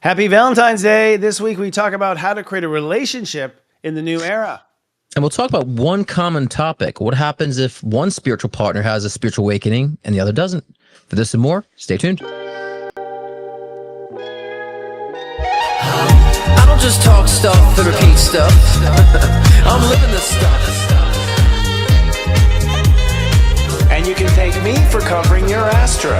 Happy Valentine's Day. This week we talk about how to create a relationship in the new era. And we'll talk about one common topic. What happens if one spiritual partner has a spiritual awakening and the other doesn't? For this and more, stay tuned. I don't just talk stuff and repeat stuff. I'm living this stuff. And you can thank me for covering your astro.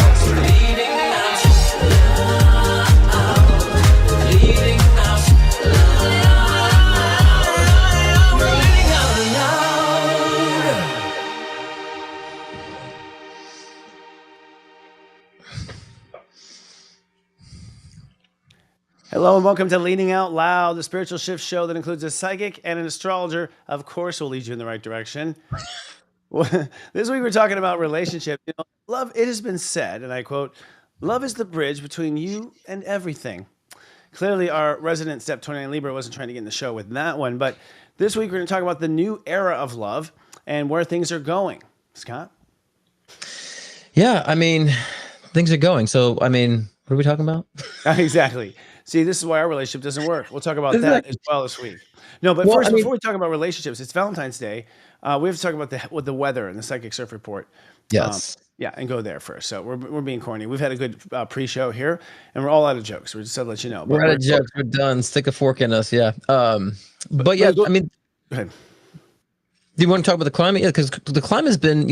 Hello and welcome to Leading Out Loud, the spiritual shift show that includes a psychic and an astrologer. Of course, will lead you in the right direction. This week we're talking about relationships. Love, it has been said, and I quote, "Love is the bridge between you and everything." Clearly, our resident Step 29 Libra wasn't trying to get in the show with that one, but this week we're going to talk about the new era of love and where things are going. Scott? Yeah, I mean, things are going. So, I mean, what are we talking about? Exactly. See, this is why our relationship doesn't work. We'll talk about that as well this week. No, but first, before we talk about relationships, it's Valentine's Day. We have to talk about the weather and the Psychic Surf Report. Yes. Yeah, and go there first. So we're being corny. We've had a good pre-show here, and we're all out of jokes. We're just to let you know. We're out of jokes. We're done. Stick a fork in us. Yeah. But yeah, I mean, go ahead. Do you want to talk about the climate? Yeah, because the climate has been,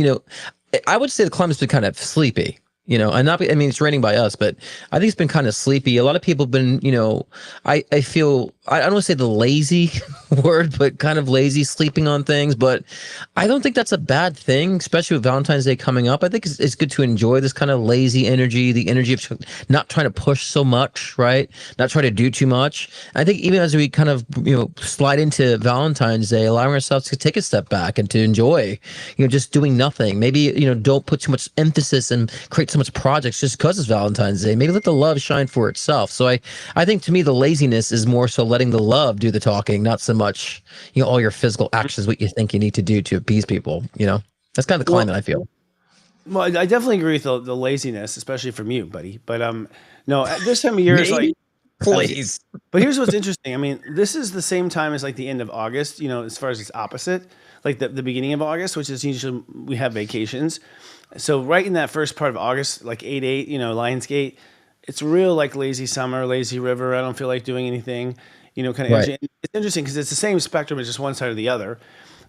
I would say the climate's been kind of sleepy. And I mean, it's raining by us, but I think it's been kind of sleepy. A lot of people have been, I feel, I don't want to say the lazy word, but kind of lazy sleeping on things. But I don't think that's a bad thing, especially with Valentine's Day coming up. I think it's good to enjoy this kind of lazy energy, the energy of not trying to push so much, right? Not trying to do too much. I think even as we kind of, slide into Valentine's Day, allowing ourselves to take a step back and to enjoy, just doing nothing. Maybe, don't put too much emphasis and create so much projects just because it's Valentine's Day. Maybe let the love shine for itself. So I think to me, the laziness is more so letting the love do the talking, not so much, all your physical actions, what you think you need to do to appease people, That's kind of the climate, I feel. Well, I definitely agree with the laziness, especially from you, buddy. But no, at this time of year is like, please. But here's what's interesting. I mean, this is the same time as like the end of August, as far as it's opposite, like the beginning of August, which is usually we have vacations. So right in that first part of August, like 8/8, Lionsgate, it's real like lazy summer, lazy river. I don't feel like doing anything, kind of energy. Right. It's interesting because it's the same spectrum, it's just one side or the other.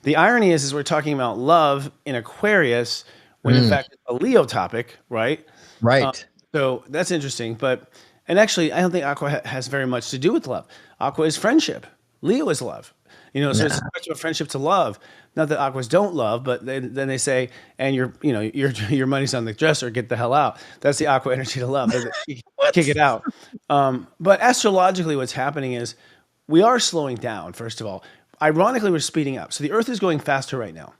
The irony is we're talking about love in Aquarius when in fact it's a Leo topic, right? Right. So that's interesting. And actually, I don't think Aqua has very much to do with love. Aqua is friendship. Leo is love. So it's a spectrum of friendship to love. Not that Aquas don't love, but then they say, and your money's on the dresser, get the hell out. That's the Aqua energy to love. Kick it out. But astrologically, what's happening is we are slowing down, first of all. Ironically, we're speeding up. So the Earth is going faster right now.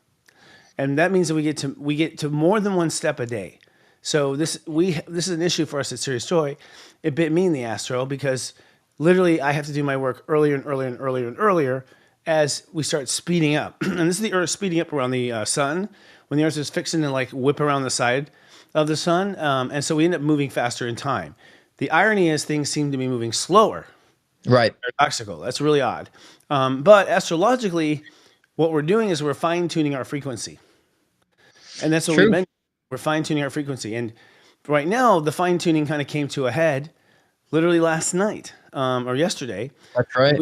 And that means that we get to more than one step a day. So this is an issue for us at Serious Joy. It bit me in the astro because literally I have to do my work earlier and earlier and earlier and earlier as we start speeding up. And this is the Earth speeding up around the sun when the Earth is fixing to like whip around the side of the sun. And so we end up moving faster in time. The irony is things seem to be moving slower. Right. Paradoxical. That's really odd. But astrologically, what we're doing is we're fine-tuning our frequency. And that's what we meant. We're fine-tuning our frequency. And right now, the fine-tuning kind of came to a head literally last night or yesterday. That's right.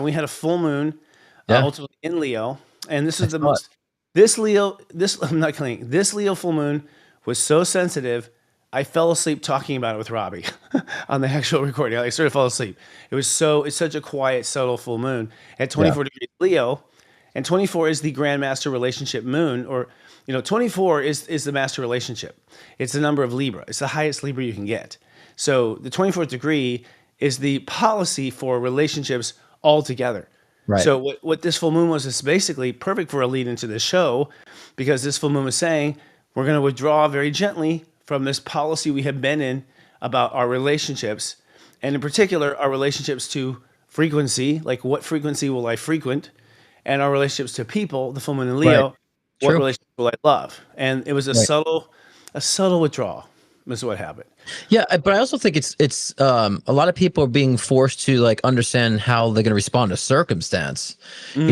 We had a full moon ultimately in Leo. And this is the most, I'm not kidding, this Leo full moon was so sensitive, I fell asleep talking about it with Robbie on the actual recording. I sort of fell asleep. It's such a quiet, subtle full moon at 24 degrees Leo. And 24 is the Grandmaster relationship moon, or 24 is the master relationship. It's the number of Libra. It's the highest Libra you can get. So the 24th degree is the policy for relationships altogether. Right. So what this full moon was is basically perfect for a lead into the show, because this full moon was saying we're going to withdraw very gently from this policy we have been in about our relationships, and in particular our relationships to frequency, like what frequency will I frequent, and our relationships to people, the full moon in Leo, what relationship will I love? And it was a subtle withdrawal. is what happened. Yeah, but I also think it's a lot of people are being forced to like understand how they're going to respond to circumstance, Hmm.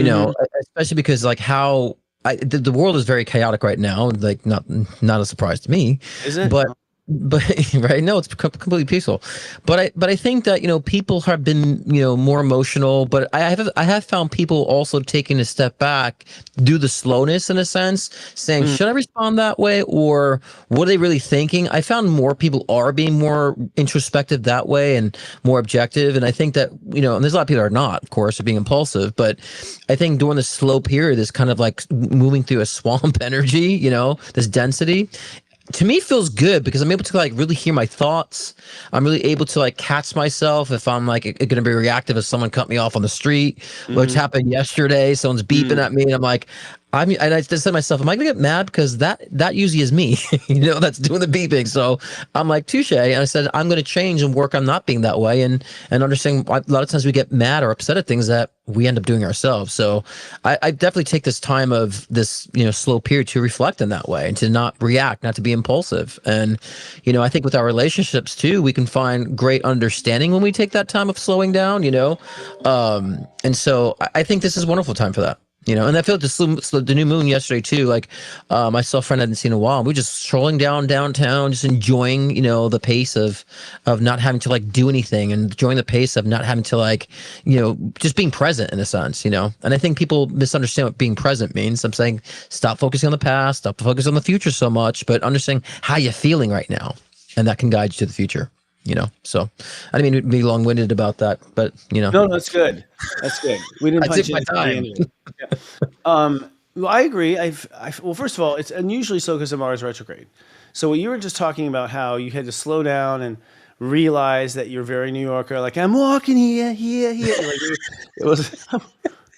especially because like how the world is very chaotic right now, like not a surprise to me, Is it? but but right, no, it's completely peaceful, but I think that people have been more emotional, but I have found people also taking a step back, do the slowness in a sense, saying, Mm. should I respond that way, or what are they really thinking? I found more people are being more introspective that way and more objective, and I think that and there's a lot of people that are not, of course, are being impulsive, but I think during the slow period is kind of like moving through a swamp energy, this density to me feels good because I'm able to like really hear my thoughts. I'm really able to like catch myself if I'm like going to be reactive if someone cut me off on the street, which Mhm. happened yesterday. Someone's beeping Mm. at me and I'm like, and I just said to myself, am I gonna get mad? Because that usually is me, that's doing the beeping. So I'm like, touche. And I said, I'm gonna change and work on not being that way and understand a lot of times we get mad or upset at things that we end up doing ourselves. So I definitely take this time of this, slow period to reflect in that way and to not react, not to be impulsive. And, I think with our relationships too, we can find great understanding when we take that time of slowing down, and so I think this is a wonderful time for that. And I feel like the new moon yesterday too. Like, I saw a friend I hadn't seen in a while. And we were just strolling downtown, just enjoying, the pace of not having to like do anything, and enjoying the pace of not having to like, just being present in a sense. And I think people misunderstand what being present means. I'm saying stop focusing on the past, stop focusing on the future so much, but understanding how you're feeling right now, and that can guide you to the future. So I didn't mean to be long-winded about that, but No, that's good. That's good. We didn't I punch took in my at the time. end of it. Yeah. Well, I agree. Well, first of all, it's unusually so because of Mars retrograde. So what you were just talking about, how you had to slow down and realize that you're very New Yorker, like I'm walking here. Like it was,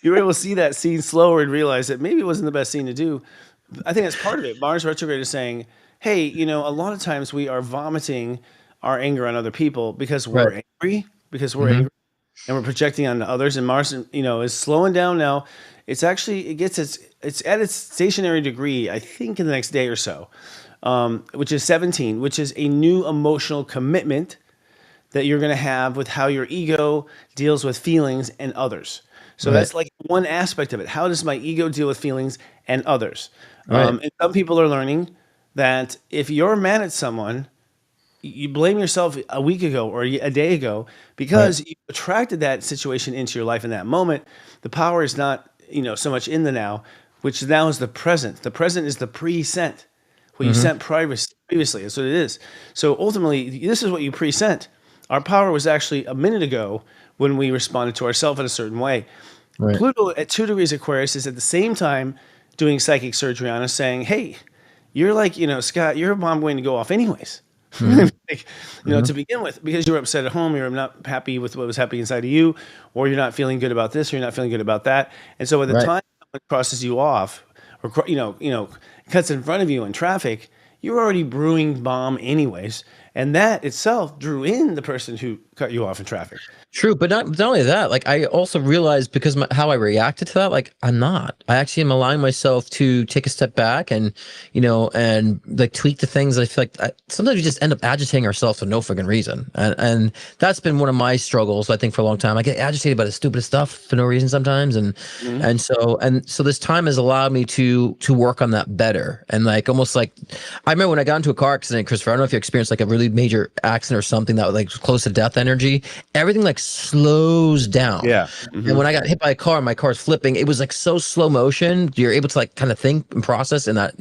you were able to see that scene slower and realize that maybe it wasn't the best scene to do. I think that's part of it. Mars retrograde is saying, hey, a lot of times we are vomiting our anger on other people because Right. we're angry, because we're Hmm. angry and we're projecting on others. And Mars, is slowing down now. It's at its stationary degree, I think, in the next day or so, which is 17, which is a new emotional commitment that you're going to have with how your ego deals with feelings and others. So Right. that's like one aspect of it. How does my ego deal with feelings and others? Right. And some people are learning that if you're mad at someone, you blame yourself a week ago or a day ago Right. because you attracted that situation into your life in that moment. The power is not, so much in the now, which now is the present. The present is the pre-sent, what you Hmm. sent previously. That's what it is. So ultimately, this is what you pre-sent. Our power was actually a minute ago when we responded to ourselves in a certain way. Right. Pluto at 2 degrees Aquarius is at the same time doing psychic surgery on us, saying, "Hey, you're like, Scott, your bomb going to go off anyways." Hmm. Like, Hmm. to begin with, because you're upset at home, you're not happy with what was happening inside of you, or you're not feeling good about this, or you're not feeling good about that. And so by the Right. time someone crosses you off, or cuts in front of you in traffic, you're already brewing bomb anyways, and that itself drew in the person who cut you off in traffic. True, but not only that, like I also realized because how I reacted to that, like I actually am allowing myself to take a step back and like tweak the things. I feel like sometimes we just end up agitating ourselves for no friggin' reason. And that's been one of my struggles, I think, for a long time. I get agitated by the stupidest stuff for no reason sometimes. And, Mhm. and so, and so this time has allowed me to work on that better. And like, almost like, I remember when I got into a car accident, Christopher, I don't know if you experienced like a really major accident or something that was like close to death energy, everything like slows down. Yeah. And Hmm. when I got hit by a car and my car's flipping, it was like so slow motion. You're able to like kind of think and process in that,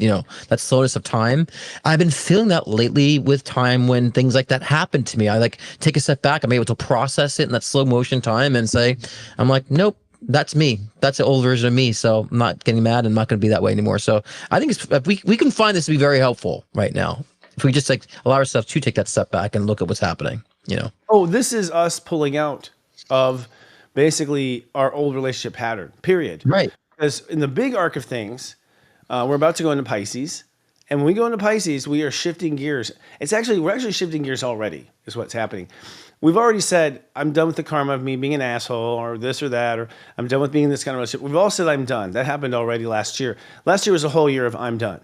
that slowness of time. I've been feeling that lately with time when things like that happen to me. I like take a step back. I'm able to process it in that slow motion time and say, I'm like, nope, that's me. That's the old version of me. So I'm not getting mad. I'm not going to be that way anymore. So I think if we can find this to be very helpful right now. If we just like allow ourselves to take that step back and look at what's happening. Oh, this is us pulling out of basically our old relationship pattern, period. Right. Because in the big arc of things, we're about to go into Pisces. And when we go into Pisces, we are shifting gears. We're actually shifting gears already, is what's happening. We've already said, I'm done with the karma of me being an asshole or this or that, or I'm done with being in this kind of relationship. We've all said, I'm done. That happened already last year. Last year was a whole year of I'm done.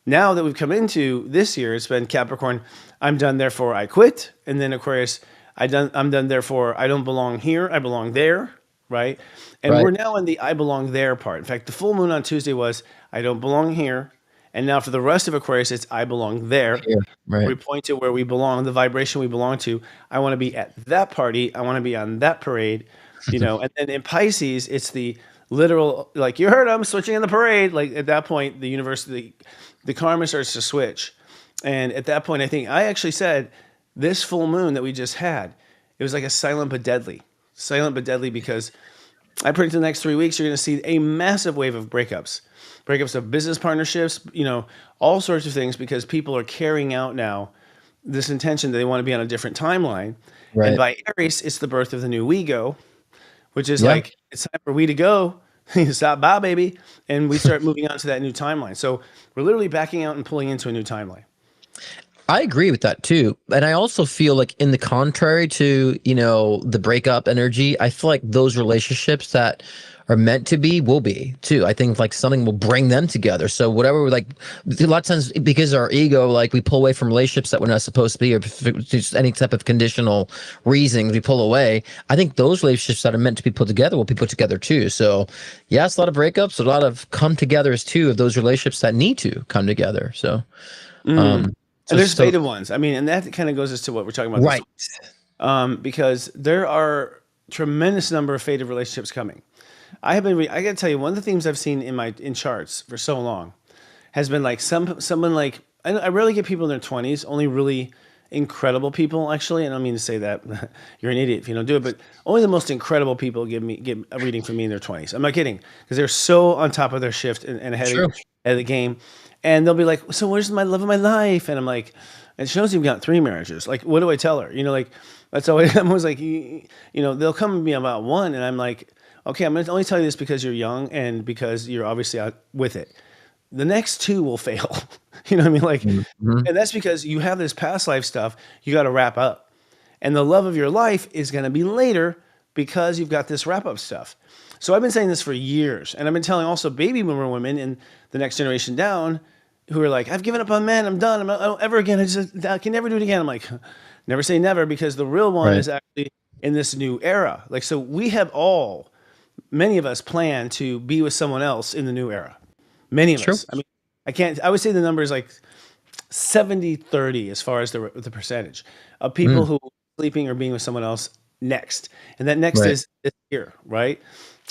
Now that we've come into this year, it's been Capricorn, I'm done, therefore I quit. And then Aquarius, I'm done, therefore I don't belong here, I belong there, right? And Right. we're now in the I belong there part. In fact, the full moon on Tuesday was I don't belong here. And now for the rest of Aquarius, it's I belong there. Here. We Right. point to where we belong, the vibration we belong to. I want to be at that party. I want to be on that parade, And then in Pisces, it's the literal, like you heard, I'm switching in the parade. Like at that point, the universe, the karma starts to switch. And at that point, I think I actually said this full moon that we just had, it was like a silent but deadly. Silent but deadly because I predict the next 3 weeks, you're going to see a massive wave of breakups of business partnerships, all sorts of things because people are carrying out now this intention that they want to be on a different timeline. And Right. by Aries, it's the birth of the new we go, which is Yeah. like, it's time for we to go. Stop by, baby. And we start moving on to that new timeline. So we're literally backing out and pulling into a new timeline. I agree with that too. And I also feel like in the contrary to, the breakup energy, I feel like those relationships that are meant to be will be too. I think like something will bring them together. So whatever, like a lot of times because our ego, like we pull away from relationships that we're not supposed to be, or just any type of conditional reasons we pull away. I think those relationships that are meant to be put together will be put together too. So yes, a lot of breakups, a lot of come togethers too of those relationships that need to come together. So, And there's fated ones. I mean, and that kind of goes as to what we're talking about right. this week. Because there are tremendous number of fated relationships coming. I got to tell you, one of the themes I've seen in charts for so long has been like someone like I rarely get people in their 20s, only really incredible people actually. I don't mean to say that you're an idiot if you don't do it, but only the most incredible people get a reading from me in their 20s. I'm not kidding because they're so on top of their shift and ahead True. of the game. And they'll be like, "So where's my love of my life?" And I'm like, "It shows you've got 3 marriages. Like, what do I tell her?" Like that's always I'm always like, they'll come to me about one, and I'm like, "Okay, I'm going to only tell you this because you're young and because you're obviously out with it. The next 2 will fail." You know what I mean? Like, and that's because you have this past life stuff you got to wrap up, and the love of your life is going to be later because you've got this wrap up stuff. So I've been saying this for years, and I've been telling also baby boomer women and the next generation down who are like, "I've given up on men. I'm done. I don't ever again. I can never do it again." I'm like, never say never because the real one Right. is actually in this new era. Like, so we have many of us plan to be with someone else in the new era. Many of True. us. I mean, I would say the number is like 70-30 as far as the percentage of people who are sleeping or being with someone else next. And that next Right. is this year, right?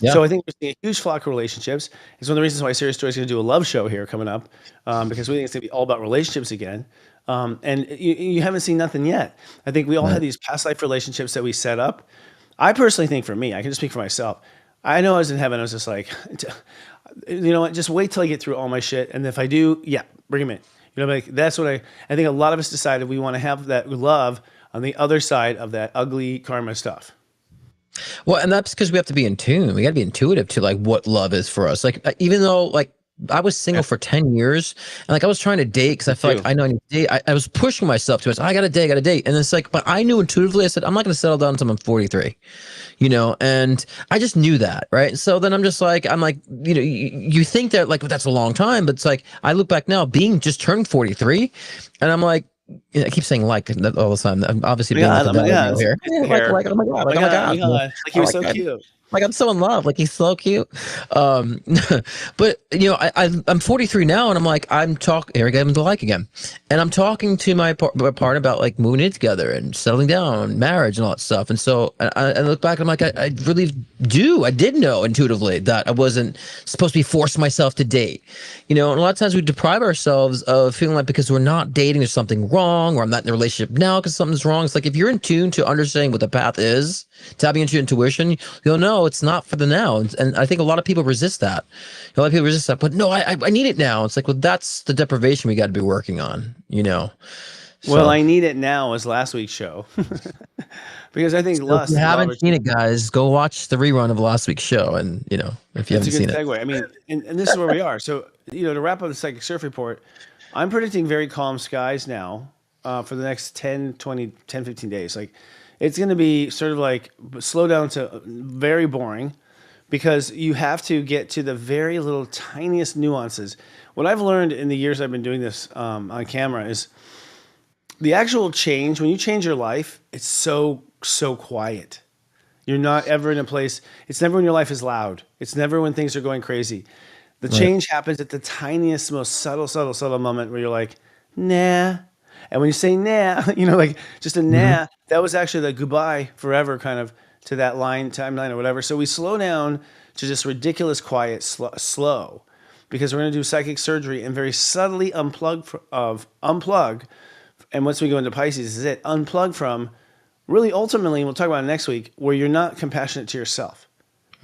Yeah. So I think we're seeing a huge flock of relationships. It's one of the reasons why Serious Story is going to do a love show here coming up, because we think it's going to be all about relationships again. And you haven't seen nothing yet. I think we all had these past life relationships that we set up. I personally think for me, I can just speak for myself. I know I was in heaven. I was just like, you know what? Just wait till I get through all my shit. And if I do, yeah, bring him in. Like that's what I think a lot of us decided we want to have that love on the other side of that ugly karma stuff. Well, and that's because we have to be in tune. We got to be intuitive to like what love is for us. Like even though like I was single for 10 years and like I was trying to date because I felt like I know I need to date. I was pushing myself to it. I got to date. And it's like, but I knew intuitively, I said, I'm not going to settle down until I'm 43, and I just knew that. Right. So then I'm like, you think that like, that's a long time, but it's like, I look back now being just turned 43 and I'm like, I keep saying like all the time. I'm obviously being like a Valentino here. Like, oh my God, like, oh my God. Like he was so God. cute. Like I'm so in love. Like he's so cute. But I'm 43 now, and I'm like I'm talking. Here I get the like again, and I'm talking to my partner about like moving in together and settling down, marriage, and all that stuff. And so I look back, and I'm like I really do. I did know intuitively that I wasn't supposed to be forcing myself to date. And a lot of times we deprive ourselves of feeling like because we're not dating, there's something wrong, or I'm not in a relationship now because something's wrong. It's like if you're in tune to understanding what the path is, tapping into your intuition, you'll know it's not for the now. And I think a lot of people resist that. A lot of people resist that, but no, I need it now. It's like, well, that's the deprivation we got to be working on, Well, I need it now was last week's show. Because I think if you haven't seen it, guys, go watch the rerun of last week's show. And, if you haven't seen it. Segue. I mean, and this is where we are. So, to wrap up the Psychic Surf Report, I'm predicting very calm skies now for the next 10, 15 days. Like, it's going to be sort of like slow down to very boring, because you have to get to the very little tiniest nuances. What I've learned in the years I've been doing this on camera is the actual change. When you change your life, it's so quiet. You're not ever in a place. It's never when your life is loud. It's never when things are going crazy. The change happens at the tiniest, most subtle moment where you're like, nah. And when you say nah, like just a nah, that was actually the goodbye forever kind of to that timeline or whatever. So we slow down to just ridiculous quiet, slow, because we're going to do psychic surgery and very subtly unplug. And once we go into Pisces, this is it. Unplug from really ultimately, and we'll talk about it next week, where you're not compassionate to yourself.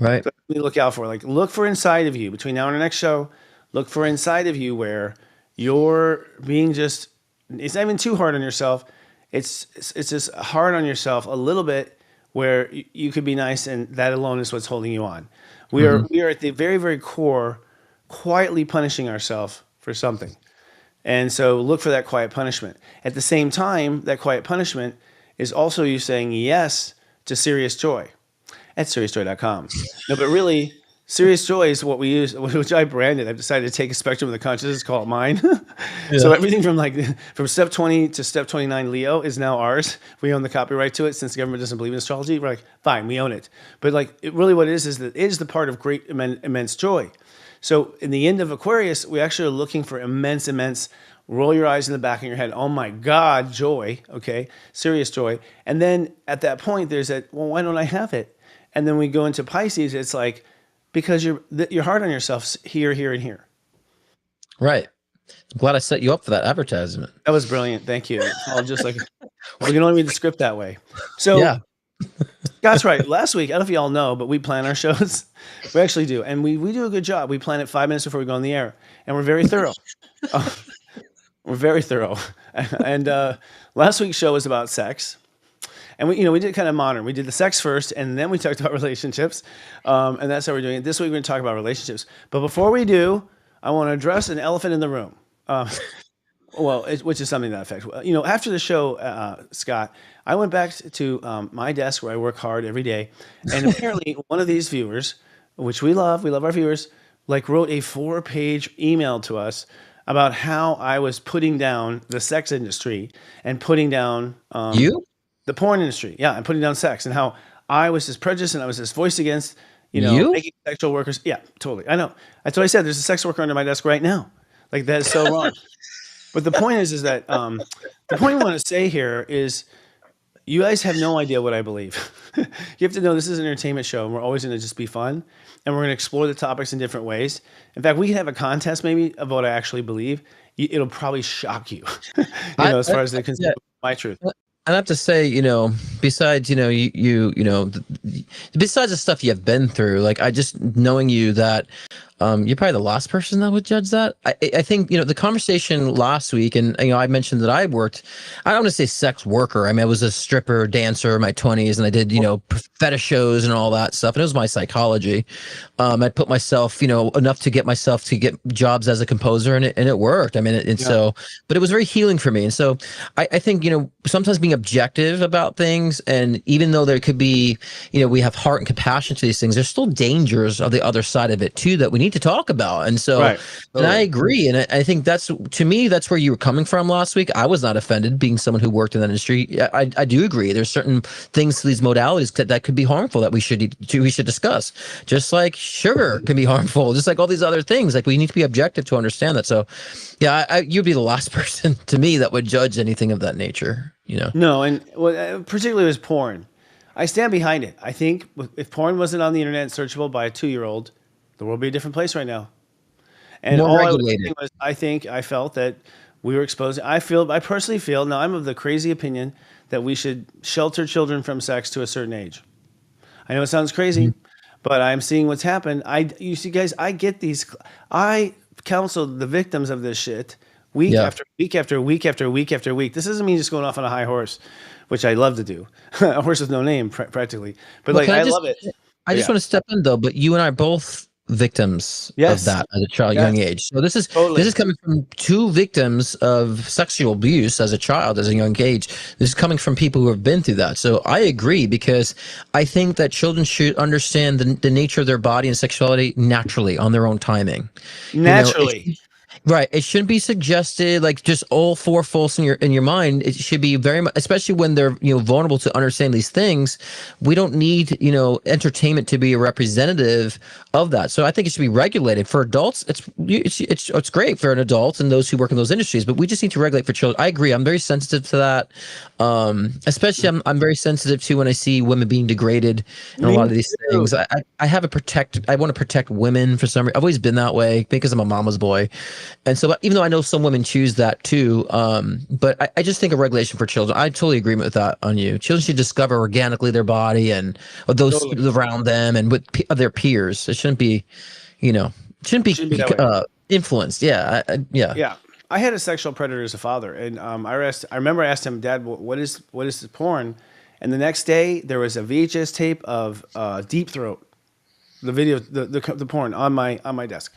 Right. So what do you look out for? Like, look for inside of you between now and the next show. Look for inside of you where you're being just, it's not even too hard on yourself. It's just hard on yourself a little bit where you could be nice, and that alone is what's holding you on. We are at the very, very core, quietly punishing ourselves for something. And so look for that quiet punishment. At the same time, that quiet punishment is also you saying yes to serious joy at seriousjoy.com. No, but really, serious joy is what we use, which I branded. I've decided to take a spectrum of the consciousness, call it mine. So everything from step 20 to step 29 Leo is now ours. We own the copyright to it since the government doesn't believe in astrology. We're like, fine, we own it. But really what it is that it is the part of great, immense joy. So in the end of Aquarius, we actually are looking for immense, roll your eyes in the back of your head. Oh my God, joy. Okay. Serious joy. And then at that point, there's that, well, why don't I have it? And then we go into Pisces. It's like, because you're hard on yourself here, and here. Right. I'm glad I set you up for that advertisement. That was brilliant. Thank you. I'll just we can only read the script that way. So yeah. That's right. Last week, I don't know if you all know, but we plan our shows. We actually do. And we do a good job. We plan it 5 minutes before we go on the air. And we're very thorough. We're very thorough. And last week's show was about sex. And we did kind of modern. We did the sex first, and then we talked about relationships. And that's how we're doing it. This week, we're going to talk about relationships. But before we do, I want to address an elephant in the room. Which is something to that effect. After the show, Scott, I went back to my desk where I work hard every day. And apparently one of these viewers, which we love our viewers, wrote a 4-page email to us about how I was putting down the sex industry and putting down the porn industry. Yeah, I'm putting down sex, and how I was this prejudiced and I was this voice against, making sexual workers. Yeah, totally. I know. That's what I said. There's a sex worker under my desk right now. That is so wrong. But the point is that the point I want to say here is you guys have no idea what I believe. You have to know this is an entertainment show, and we're always going to just be fun, and we're going to explore the topics in different ways. In fact, we can have a contest maybe of what I actually believe. It'll probably shock you, as far as the concept of my truth. I have to say, besides, besides the stuff you have been through, I just knowing you that you're probably the last person that would judge that. I think, the conversation last week, and, I mentioned that I don't want to say sex worker. I mean, I was a stripper, dancer in my 20s, and I did, fetish shows and all that stuff. And it was my psychology. I put myself, enough to get myself to get jobs as a composer, and it worked. I mean, so, but it was very healing for me. And so I think, sometimes being objective about things, and even though there could be, we have heart and compassion to these things, there's still dangers of the other side of it too that we need to talk about. And so, and I agree. And I think to me, that's where you were coming from last week. I was not offended, being someone who worked in that industry. I do agree. There's certain things to these modalities that could be harmful that we should discuss. Just like sugar can be harmful, just like all these other things. We need to be objective to understand that. So yeah, you'd be the last person to me that would judge anything of that nature, No, and particularly with porn. I stand behind it. I think if porn wasn't on the internet and searchable by a 2-year-old, the world would be a different place right now. And more all regulated. I felt that we were exposing. I personally feel, now I'm of the crazy opinion that we should shelter children from sex to a certain age. I know it sounds crazy, but I'm seeing what's happened. You see, guys, I get these. I counseled the victims of this shit week after week after week after week after week. This doesn't mean just going off on a high horse, which I love to do. A horse with no name, practically. But I love it. I just want to step in though. But you and I both victims of Yes. that at a child Yes. young age. So this is Totally. coming from two victims of sexual abuse as a child, as a young age. This is coming from people who have been through that. So I agree, because I think that children should understand the nature of their body and sexuality naturally on their own timing. You know, Naturally. right. It shouldn't be suggested like just all four false in your mind. It should be very much, especially when they're vulnerable to understand these things. We don't need entertainment to be a representative of that. So I think it should be regulated for adults. It's great for an adult and those who work in those industries, but we just need to regulate for children. I agree. I'm very sensitive to that. Especially I'm very sensitive to when I see women being degraded and a lot of these things. I want to protect women for some reason. I've always been that way because I'm a mama's boy. And so, even though I know some women choose that too, but I just think a regulation for children. I totally agree with that on you. Children should discover organically their body and those around them and with their peers. It shouldn't be, shouldn't be that way. influenced. Yeah, yeah. Yeah. I had a sexual predator as a father, and I remember I asked him, Dad, what is the porn? And the next day there was a VHS tape of Deep Throat, the video, the porn on my desk.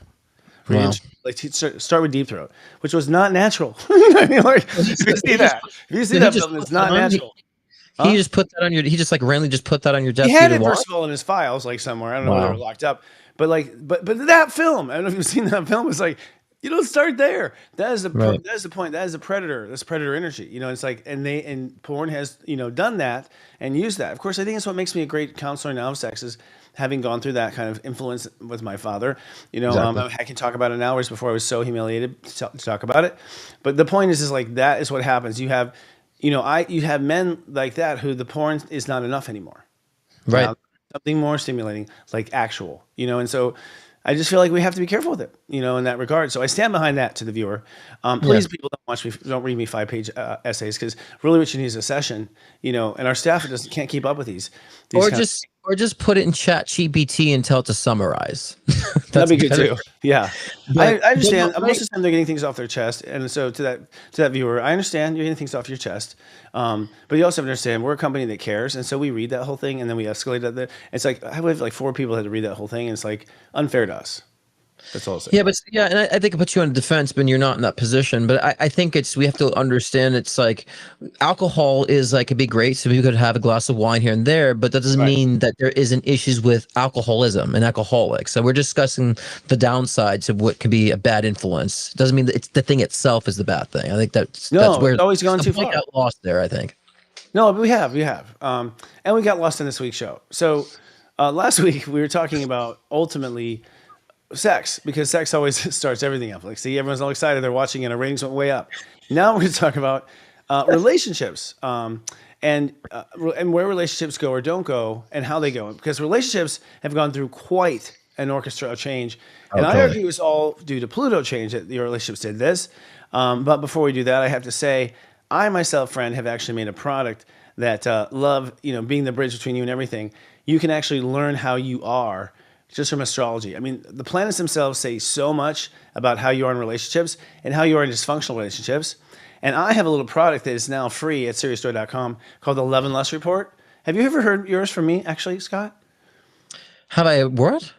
Wow. Like start with Deep Throat, which was not natural. I mean, like, if you see that film, it's not natural. He just put that on your. He just like randomly just put that on your desk. He had it first of all in his files, like somewhere. I don't know where they were locked up, but that film. I don't know if you've seen that film. It's like, you don't start there. That is the point. That is the predator. That's predator energy. It's like, and porn has done that and used that. Of course, I think it's what makes me a great counselor now of sex, is having gone through that kind of influence with my father. Exactly. I can talk about it now, whereas before I was so humiliated to talk about it. But the point is like, that is what happens. You have, you have men like that who the porn is not enough anymore. Right. Something more stimulating, like actual, and so I just feel like we have to be careful with it, in that regard. So I stand behind that to the viewer. Please, people, don't read me 5-page essays, because really what you need is a session, and our staff can't keep up with these or just put it in Chat GPT and tell it to summarize. That'd be good too. Yeah, But- I understand. but- Most of the time they're getting things off their chest, and so to that viewer, I understand you're getting things off your chest. But you also have to understand we're a company that cares, and so we read that whole thing, and then we escalate it. It's like I have like 4 people that had to read that whole thing, and it's like unfair to us. That's all I'll say. Yeah, and I think it puts you on defense when you're not in that position. But I think we have to understand it's like alcohol is like, it'd be great. So we could have a glass of wine here and there, but that doesn't mean that there isn't issues with alcoholism and alcoholics. So we're discussing the downsides of what can be a bad influence. It doesn't mean that it's the thing itself is the bad thing. I think that's where it's always gone too far. Got lost there, I think. No, but we have, and we got lost in this week's show. So last week we were talking about ultimately sex, because sex always starts everything up. Like, see, everyone's all excited, they're watching, and our ratings went way up. Now we're going to talk about relationships, and where relationships go or don't go, and how they go. Because relationships have gone through quite an orchestra of change, and I argue it's all due to Pluto change that your relationships did this. But before we do that, I have to say, I myself, friend, have actually made a product that love, being the bridge between you and everything. You can actually learn how you are just from astrology. I mean, the planets themselves say so much about how you are in relationships and how you are in dysfunctional relationships. And I have a little product that is now free at SeriousJoy.com called the Love and Lust Report. Have you ever heard yours from me, actually, Scott? Have I what?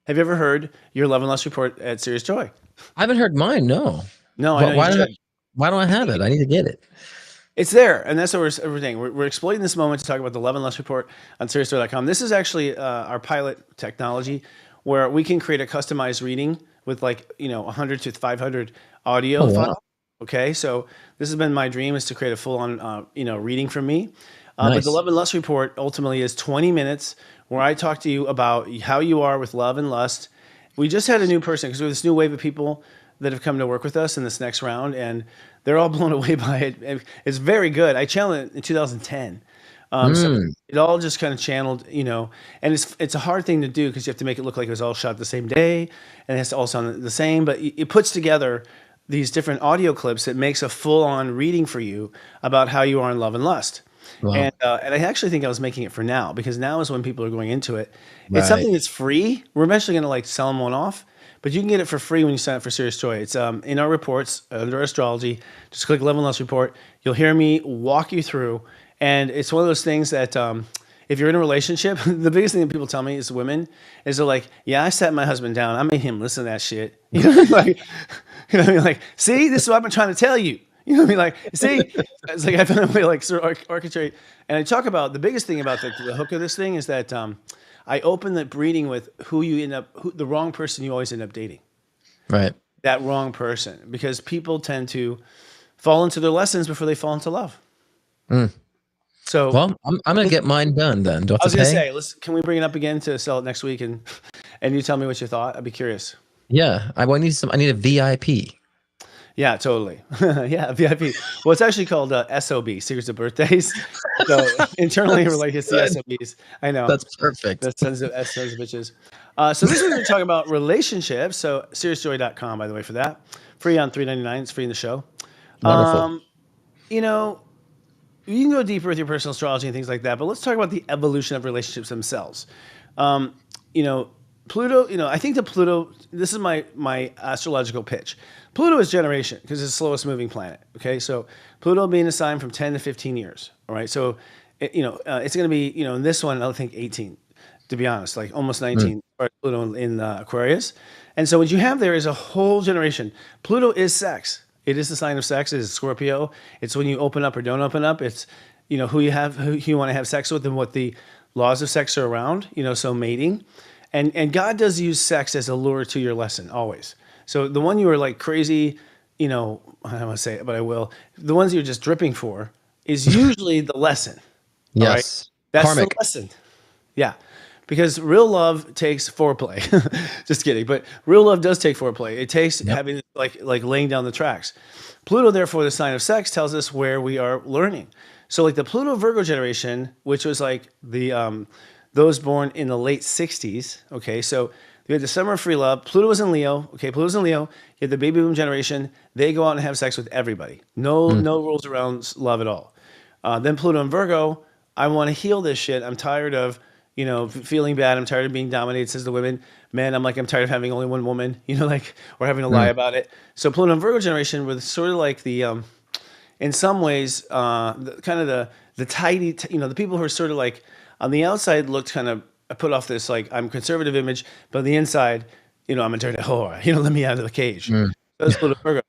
Have you ever heard your Love and Lust Report at Serious Joy? I haven't heard mine. No. No, I know why don't I have it? I need to get it. It's there, and that's what we're saying. We're exploiting this moment to talk about the Love and Lust Report on SeriousJoy.com. This is actually our pilot technology, where we can create a customized reading with 100 to 500 audio files. Okay, so this has been my dream, is to create a full-on reading from me. But the Love and Lust Report ultimately is 20 minutes where I talk to you about how you are with love and lust. We just had a new person, because we have this new wave of people that have come to work with us in this next round, and they're all blown away by it. It's very good. I channeled it in 2010. So it all just kind of channeled, and it's a hard thing to do, because you have to make it look like it was all shot the same day, and it has to all sound the same, but it puts together these different audio clips that makes a full-on reading for you about how you are in love and lust. Wow. And I actually think I was making it for now, because now is when people are going into it. Right. It's something that's free. We're eventually going to sell them one off, but you can get it for free when you sign up for Serious Joy. It's in our reports under astrology. Just click Love and Lust Report. You'll hear me walk you through, and it's one of those things that if you're in a relationship, the biggest thing that people tell me is women is they're like, yeah, I sat my husband down. I made him listen to that shit. You know what I mean? Like, you know what I mean? Like, see, this is what I've been trying to tell you. You know what I mean? Like, see, it's like I found a way like sort of orchestrate. And I talk about the biggest thing about the hook of this thing is that I open the reading with the wrong person you always end up dating. Right. That wrong person, because people tend to fall into their lessons before they fall into love. So, well, I'm gonna get mine done then. Do I was have to gonna pay? say, can we bring it up again to sell it next week, and you tell me what you thought? I'd be curious. Yeah, I need a VIP. Yeah, totally. Yeah, VIP. Well, it's actually called SOB, Secrets of Birthdays. So internally, we're like, it's the SOBs. I know. That's perfect. The sons of bitches. So this week we're talking about relationships. So seriousjoy.com, by the way, for that. Free on $3.99. It's free in the show. Wonderful. You know, you can go deeper with your personal astrology and things like that, but let's talk about the evolution of relationships themselves. You know, Pluto, I think that Pluto, this is my astrological pitch. Pluto is generation because it's the slowest moving planet. Okay. So Pluto being assigned from 10 to 15 years. All right. So, it's going to be, in this one, I think 18, to be honest, like almost 19 for Pluto in Aquarius. And so what you have there is a whole generation. Pluto is sex. It is the sign of sex. It is Scorpio. It's when you open up or don't open up. It's, who you want to have sex with and what the laws of sex are around, so mating. And God does use sex as a lure to your lesson, always. So the one you were like crazy, I don't want to say it, but I will. The ones you're just dripping for is usually the lesson. Yes. Right? That's Karmic. the lesson. Yeah. Because real love takes foreplay. Just kidding. But real love does take foreplay. It takes having like laying down the tracks. Pluto, therefore, the sign of sex, tells us where we are learning. So like the Pluto Virgo generation, which was like the those born in the late 60s. Okay, so you had the summer of free love. Pluto was in Leo. Okay, Pluto's in Leo. You had the baby boom generation. They go out and have sex with everybody. No rules around love at all. Then Pluto in Virgo. I want to heal this shit. I'm tired of feeling bad. I'm tired of being dominated, says the women. Men, I'm tired of having only one woman. Or having to lie about it. So Pluto in Virgo generation were sort of like the, in some ways, the tidy. The people who are sort of like on the outside looked kind of. I put off this I'm conservative image, but on the inside, I'm a dirty whore. Let me out of the cage. That's Pluto Virgo.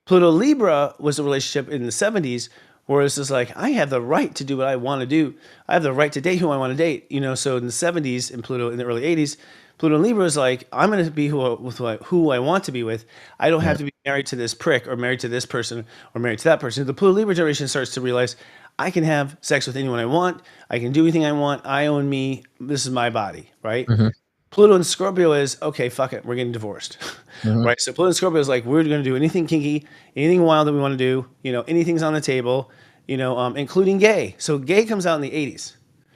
Pluto Libra was a relationship in the 70s where it's just like I have the right to do what I want to do. I have the right to date who I want to date. So in the 70s and Pluto in the early 80s, Pluto and Libra is like I'm going to be who I want to be with. I don't have to be married to this prick or married to this person or married to that person. The Pluto Libra generation starts to realize I can have sex with anyone I want. I can do anything I want. I own me. This is my body, right? Pluto and Scorpio is, okay, fuck it. We're getting divorced, right? So Pluto and Scorpio is like, we're going to do anything kinky, anything wild that we want to do. Anything's on the table, including gay. So gay comes out in the 80s.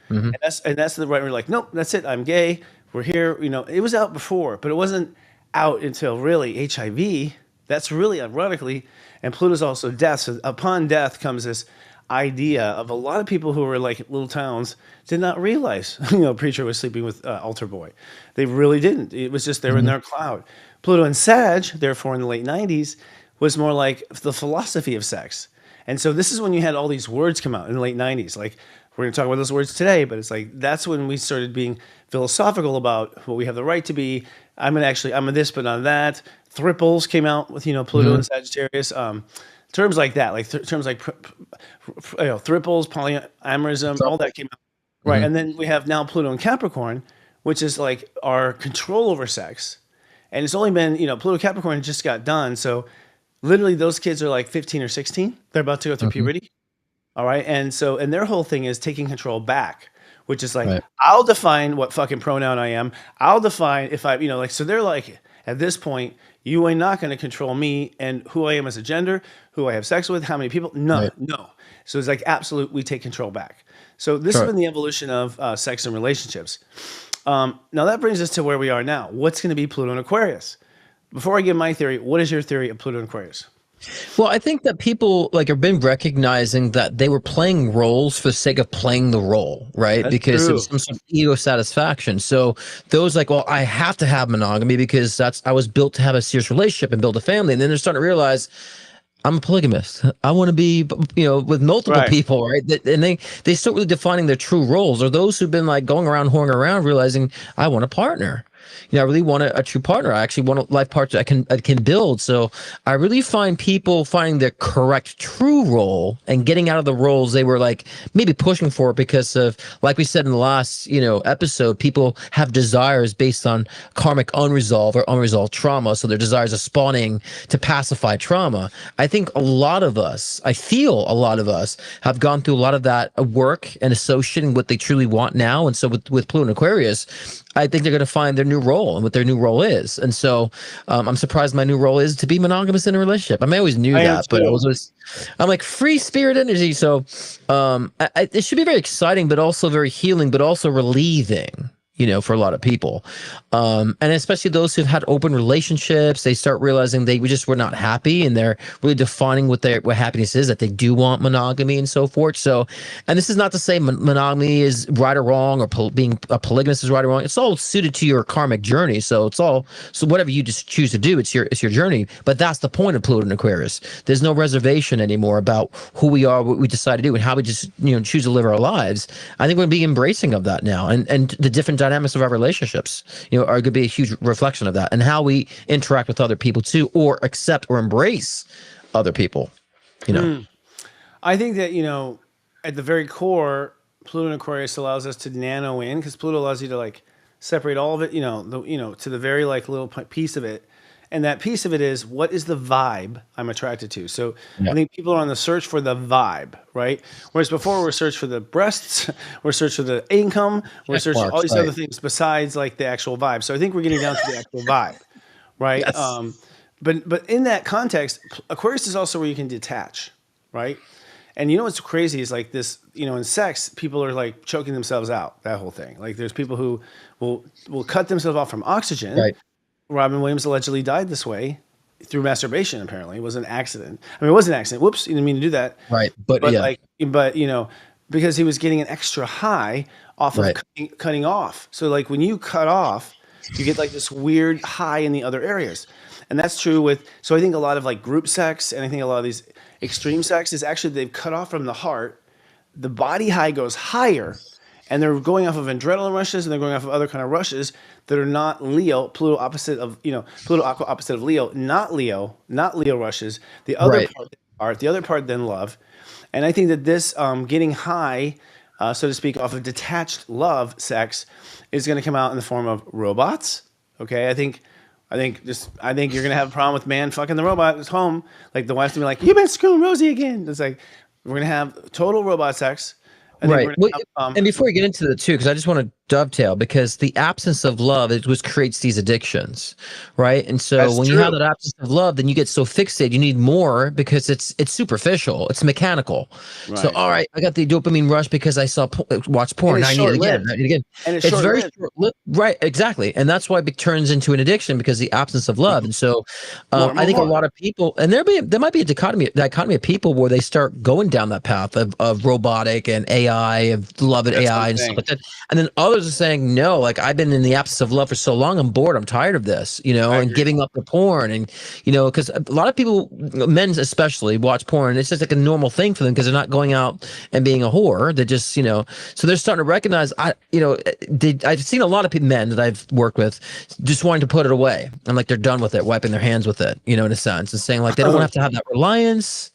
And that's the right. We're like, nope, that's it. I'm gay. We're here. It was out before, but it wasn't out until really HIV. That's really ironically. And Pluto's also death. So upon death comes this idea of a lot of people who were like little towns did not realize preacher was sleeping with altar boy. They really didn't. It was just they were in their cloud. Pluto and Sag, therefore in the late 90s, was more like the philosophy of sex. And so this is when you had all these words come out in the late 90s. Like we're going to talk about those words today, but it's like that's when we started being philosophical about what we have the right to be. I'm a this but not that. Thriples came out with Pluto and Sagittarius. Terms like that, terms like thriples, polyamorism, all that came out. Right. And then we have now Pluto and Capricorn, which is like our control over sex. And it's only been, Pluto Capricorn just got done. So literally those kids are like 15 or 16. They're about to go through puberty. All right. And their whole thing is taking control back, which is like, I'll define what fucking pronoun I am. I'll define if I, so they're like, at this point, you are not going to control me and who I am as a gender, who I have sex with, how many people. No. So it's like absolute, we take control back. So this has been the evolution of sex and relationships. Now that brings us to where we are now. What's going to be Pluto and Aquarius? Before I give my theory, what is your theory of Pluto and Aquarius? Well, I think that people have been recognizing that they were playing roles for the sake of playing the role, right? That's because true. of some sort of ego satisfaction. So those well, I have to have monogamy because I was built to have a serious relationship and build a family. And then they're starting to realize I'm a polygamist. I want to be, with multiple Right. people, right? And they start really defining their true roles. Or those who've been like going around, whoring around, realizing I want a partner. I really want a true partner. I actually want a life partner I can build. So I really find people finding their correct true role and getting out of the roles they were like maybe pushing for because of, like we said in the last episode, people have desires based on karmic unresolved or unresolved trauma. So their desires are spawning to pacify trauma. I feel a lot of us have gone through a lot of that work and associating what they truly want now. And so with Pluto and Aquarius, I think they're going to find their new role and what their new role is. And so I'm surprised my new role is to be monogamous in a relationship. I mean, I always knew I am that, but too. I'm like free spirit energy. So it should be very exciting, but also very healing, but also relieving. For a lot of people. And especially those who've had open relationships, they start realizing they just were not happy and they're really defining what happiness is, that they do want monogamy and so forth. So, and this is not to say monogamy is right or wrong or being a polygamist is right or wrong. It's all suited to your karmic journey. So whatever you just choose to do, it's your journey. But that's the point of Pluto and Aquarius. There's no reservation anymore about who we are, what we decide to do, and how we just, choose to live our lives. I think we're going to be embracing of that now. And the different dynamics of our relationships, are going to be a huge reflection of that, and how we interact with other people too, or accept or embrace other people. I think that, at the very core, Pluto and Aquarius allows us to nano in, because Pluto allows you to like separate all of it, to the very like little piece of it. And that piece of it is, what is the vibe I'm attracted to? So I think people are on the search for the vibe, right? Whereas before we're search for the breasts, we're search for the income, we're search for all these other things besides like the actual vibe. So I think we're getting down to the actual vibe, right? Yes. But in that context, Aquarius is also where you can detach, right? And what's crazy is like this, in sex, people are like choking themselves out, that whole thing. Like there's people who will cut themselves off from oxygen. Right. Robin Williams allegedly died this way through masturbation. Apparently, it was an accident. I mean, it was an accident. Whoops, you didn't mean to do that. Right. But yeah. Because he was getting an extra high off of cutting off. So like when you cut off, you get like this weird high in the other areas, and that's true with. So I think a lot of like group sex, and I think a lot of these extreme sex is actually they've cut off from the heart. The body high goes higher. And they're going off of adrenaline rushes, and they're going off of other kind of rushes that are not Leo. Pluto opposite of Pluto Aqua opposite of Leo, not Leo rushes. The other part art, the other part then love, and I think that this getting high, so to speak, off of detached love sex, is going to come out in the form of robots. Okay, I think you're gonna have a problem with man fucking the robot at home. Like the wife's gonna be like, "You've been screwing Rosie again." It's like we're gonna have total robot sex. Right. Well, and before you get into the two, because I just want to dovetail, because the absence of love creates these addictions, right? And so when you have that absence of love, then you get so fixated, you need more because it's superficial, it's mechanical. Right. So all right, I got the dopamine rush because I watch porn. Now I need it again. I need it again. And it's very short-lived. Right, exactly. And that's why it turns into an addiction, because the absence of love. And so I think a lot of people, and there might be a dichotomy of people where they start going down that path of robotic and AI, of love and AI and stuff like that. And then others are saying, no, like I've been in the absence of love for so long, I'm bored, I'm tired of this, and giving up the porn. And, because a lot of people, men especially, watch porn. It's just like a normal thing for them because they're not going out and being a whore. They're just, so they're starting to recognize, I've seen a lot of men that I've worked with just wanting to put it away. I'm like, they're done with it, wiping their hands with it, in a sense, and saying like, they don't have to have that reliance.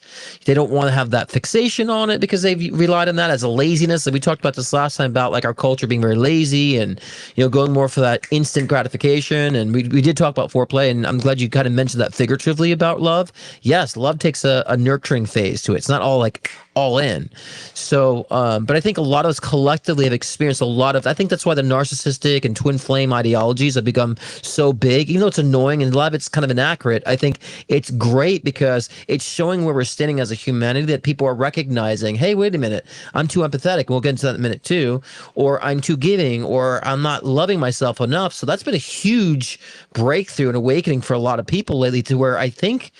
They don't want to have that fixation on it because they've relied on that as a laziness. And we talked about this last time about like our culture being very lazy and, going more for that instant gratification. And we did talk about foreplay, and I'm glad you kind of mentioned that figuratively about love. Yes, love takes a nurturing phase to it. It's not all like all in. So, but I think a lot of us collectively have experienced I think that's why the narcissistic and twin flame ideologies have become so big, even though it's annoying and a lot of it's kind of inaccurate. I think it's great because it's showing where we're standing as a humanity, that people are recognizing, hey, wait a minute, I'm too empathetic. And we'll get into that in a minute too. Or I'm too giving, or I'm not loving myself enough. So that's been a huge breakthrough and awakening for a lot of people lately, to where I think,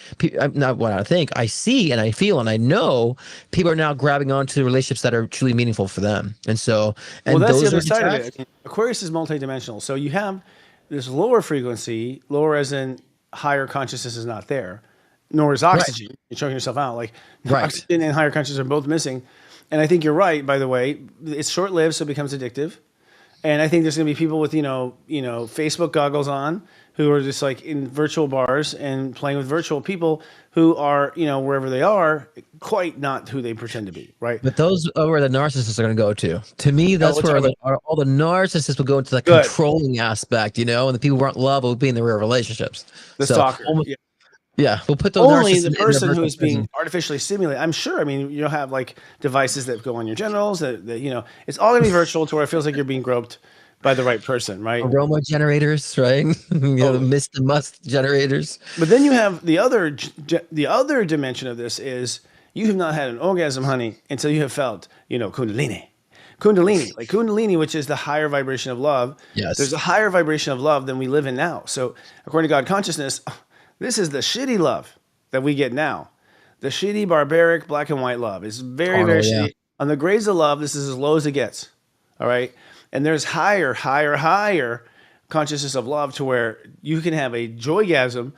not what I think, I see and I feel and I know people are now grabbing onto relationships that are truly meaningful for them. And so, and that's those the other are side of it. Aquarius is multidimensional. So you have this lower frequency, lower as in higher consciousness is not there. nor is oxygen. You're choking yourself out. Like Right. oxygen and higher consciousness are both missing. And I think you're right, by the way. It's short lived, so it becomes addictive. And I think there's going to be people with, Facebook goggles on who are just like in virtual bars and playing with virtual people who are, wherever they are, quite not who they pretend to be, right? But those are where the narcissists are going to go to. To me, that's where all the narcissists will go into the controlling aspect, and the people who aren't love will be in the real relationships. The stalker. Yeah, we'll put those only the narcissists person in who is being artificially stimulated. I'm sure. I mean, you'll have like devices that go on your genitals. That it's all gonna be virtual to where it feels like you're being groped by the right person, right? Aroma generators, right? The mist and must generators. But then you have the other dimension of this is you have not had an orgasm, honey, until you have felt kundalini. Kundalini, which is the higher vibration of love. Yes, there's a higher vibration of love than we live in now. So according to God consciousness, this is the shitty love that we get now. The shitty, barbaric, black and white love is very, very shitty. On the grades of love, this is as low as it gets. All right? And there's higher consciousness of love to where you can have a joygasm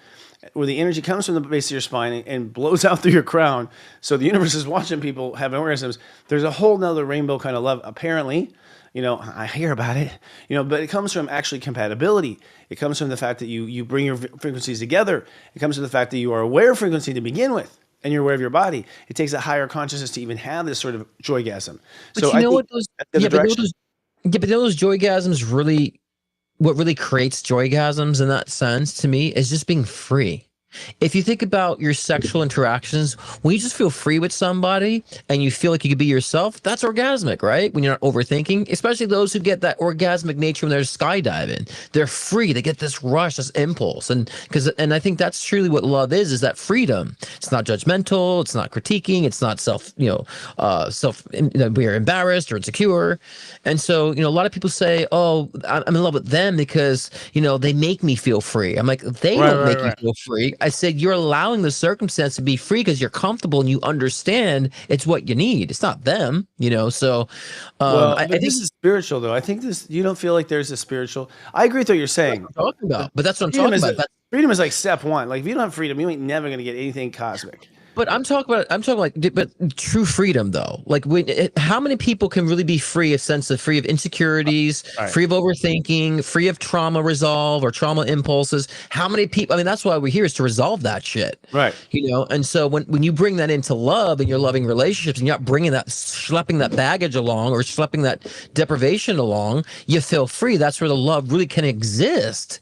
where the energy comes from the base of your spine and blows out through your crown. So the universe is watching people have orgasms. There's a whole nother rainbow kind of love, apparently. I hear about it, but it comes from actually compatibility. It comes from the fact that you bring your frequencies together. It comes from the fact that you are aware of frequency to begin with, and you're aware of your body. It takes a higher consciousness to even have this sort of joygasm. But so but those joygasms what really creates joygasms in that sense to me is just being free. If you think about your sexual interactions, when you just feel free with somebody and you feel like you could be yourself, that's orgasmic, right? When you're not overthinking, especially those who get that orgasmic nature when they're skydiving. They're free. They get this rush, this impulse. And I think that's truly what love is that freedom. It's not judgmental. It's not critiquing. It's not we're embarrassed or insecure. And so, a lot of people say, oh, I'm in love with them because, they make me feel free. I'm like, they don't make you feel free. I said, you're allowing the circumstance to be free because you're comfortable and you understand it's what you need. It's not them, So, I think this is spiritual, though. I think you don't feel like there's a spiritual. I agree with what you're saying. That's what I'm talking about. But that's what I'm talking about. Freedom is like step one. Like if you don't have freedom, you ain't never gonna get anything cosmic. But I'm talking but true freedom though. Like how many people can really be free of insecurities, free of overthinking, free of trauma resolve or trauma impulses? How many people? I mean, that's why we're here is to resolve that shit. Right. And so when you bring that into love and you're loving relationships and you're not schlepping that baggage along or schlepping that deprivation along, you feel free. That's where the love really can exist.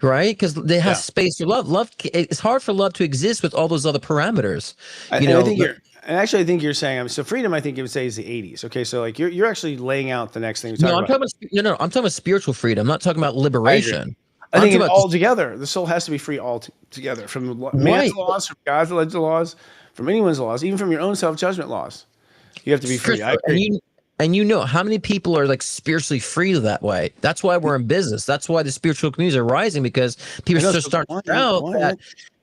Right, because they have space for love. It's hard for love to exist with all those other parameters. I think you're saying so. Freedom, I think you would say, is the 80s. Okay, so like you're actually laying out the next thing. I'm talking about spiritual freedom. I'm not talking about liberation. I think all together, the soul has to be free all together from man's laws, from God's alleged laws, from anyone's laws, even from your own self-judgment laws. You have to be free. I agree. And how many people are like spiritually free that way? That's why we're in business. That's why the spiritual communities are rising because people are starting to out that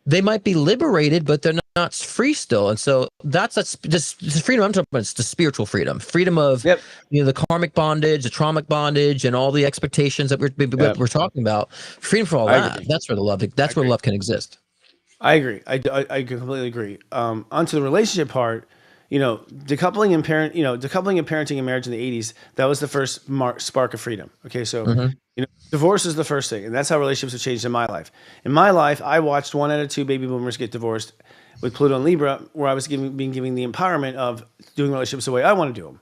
they might be liberated, but they're not free still. And so that's the freedom I'm talking about. It's the spiritual freedom of the karmic bondage, the traumatic bondage, and all the expectations that we're talking about. Freedom for all that. Agree. That's where where love can exist. I agree. I completely agree. Onto the relationship part. Decoupling and parenting and marriage in the 80s, that was the first spark of freedom. Okay, so divorce is the first thing, and that's how relationships have changed in my life. In my life, I watched 1 out of 2 baby boomers get divorced with Pluto and Libra, where I was being given the empowerment of doing relationships the way I want to do them.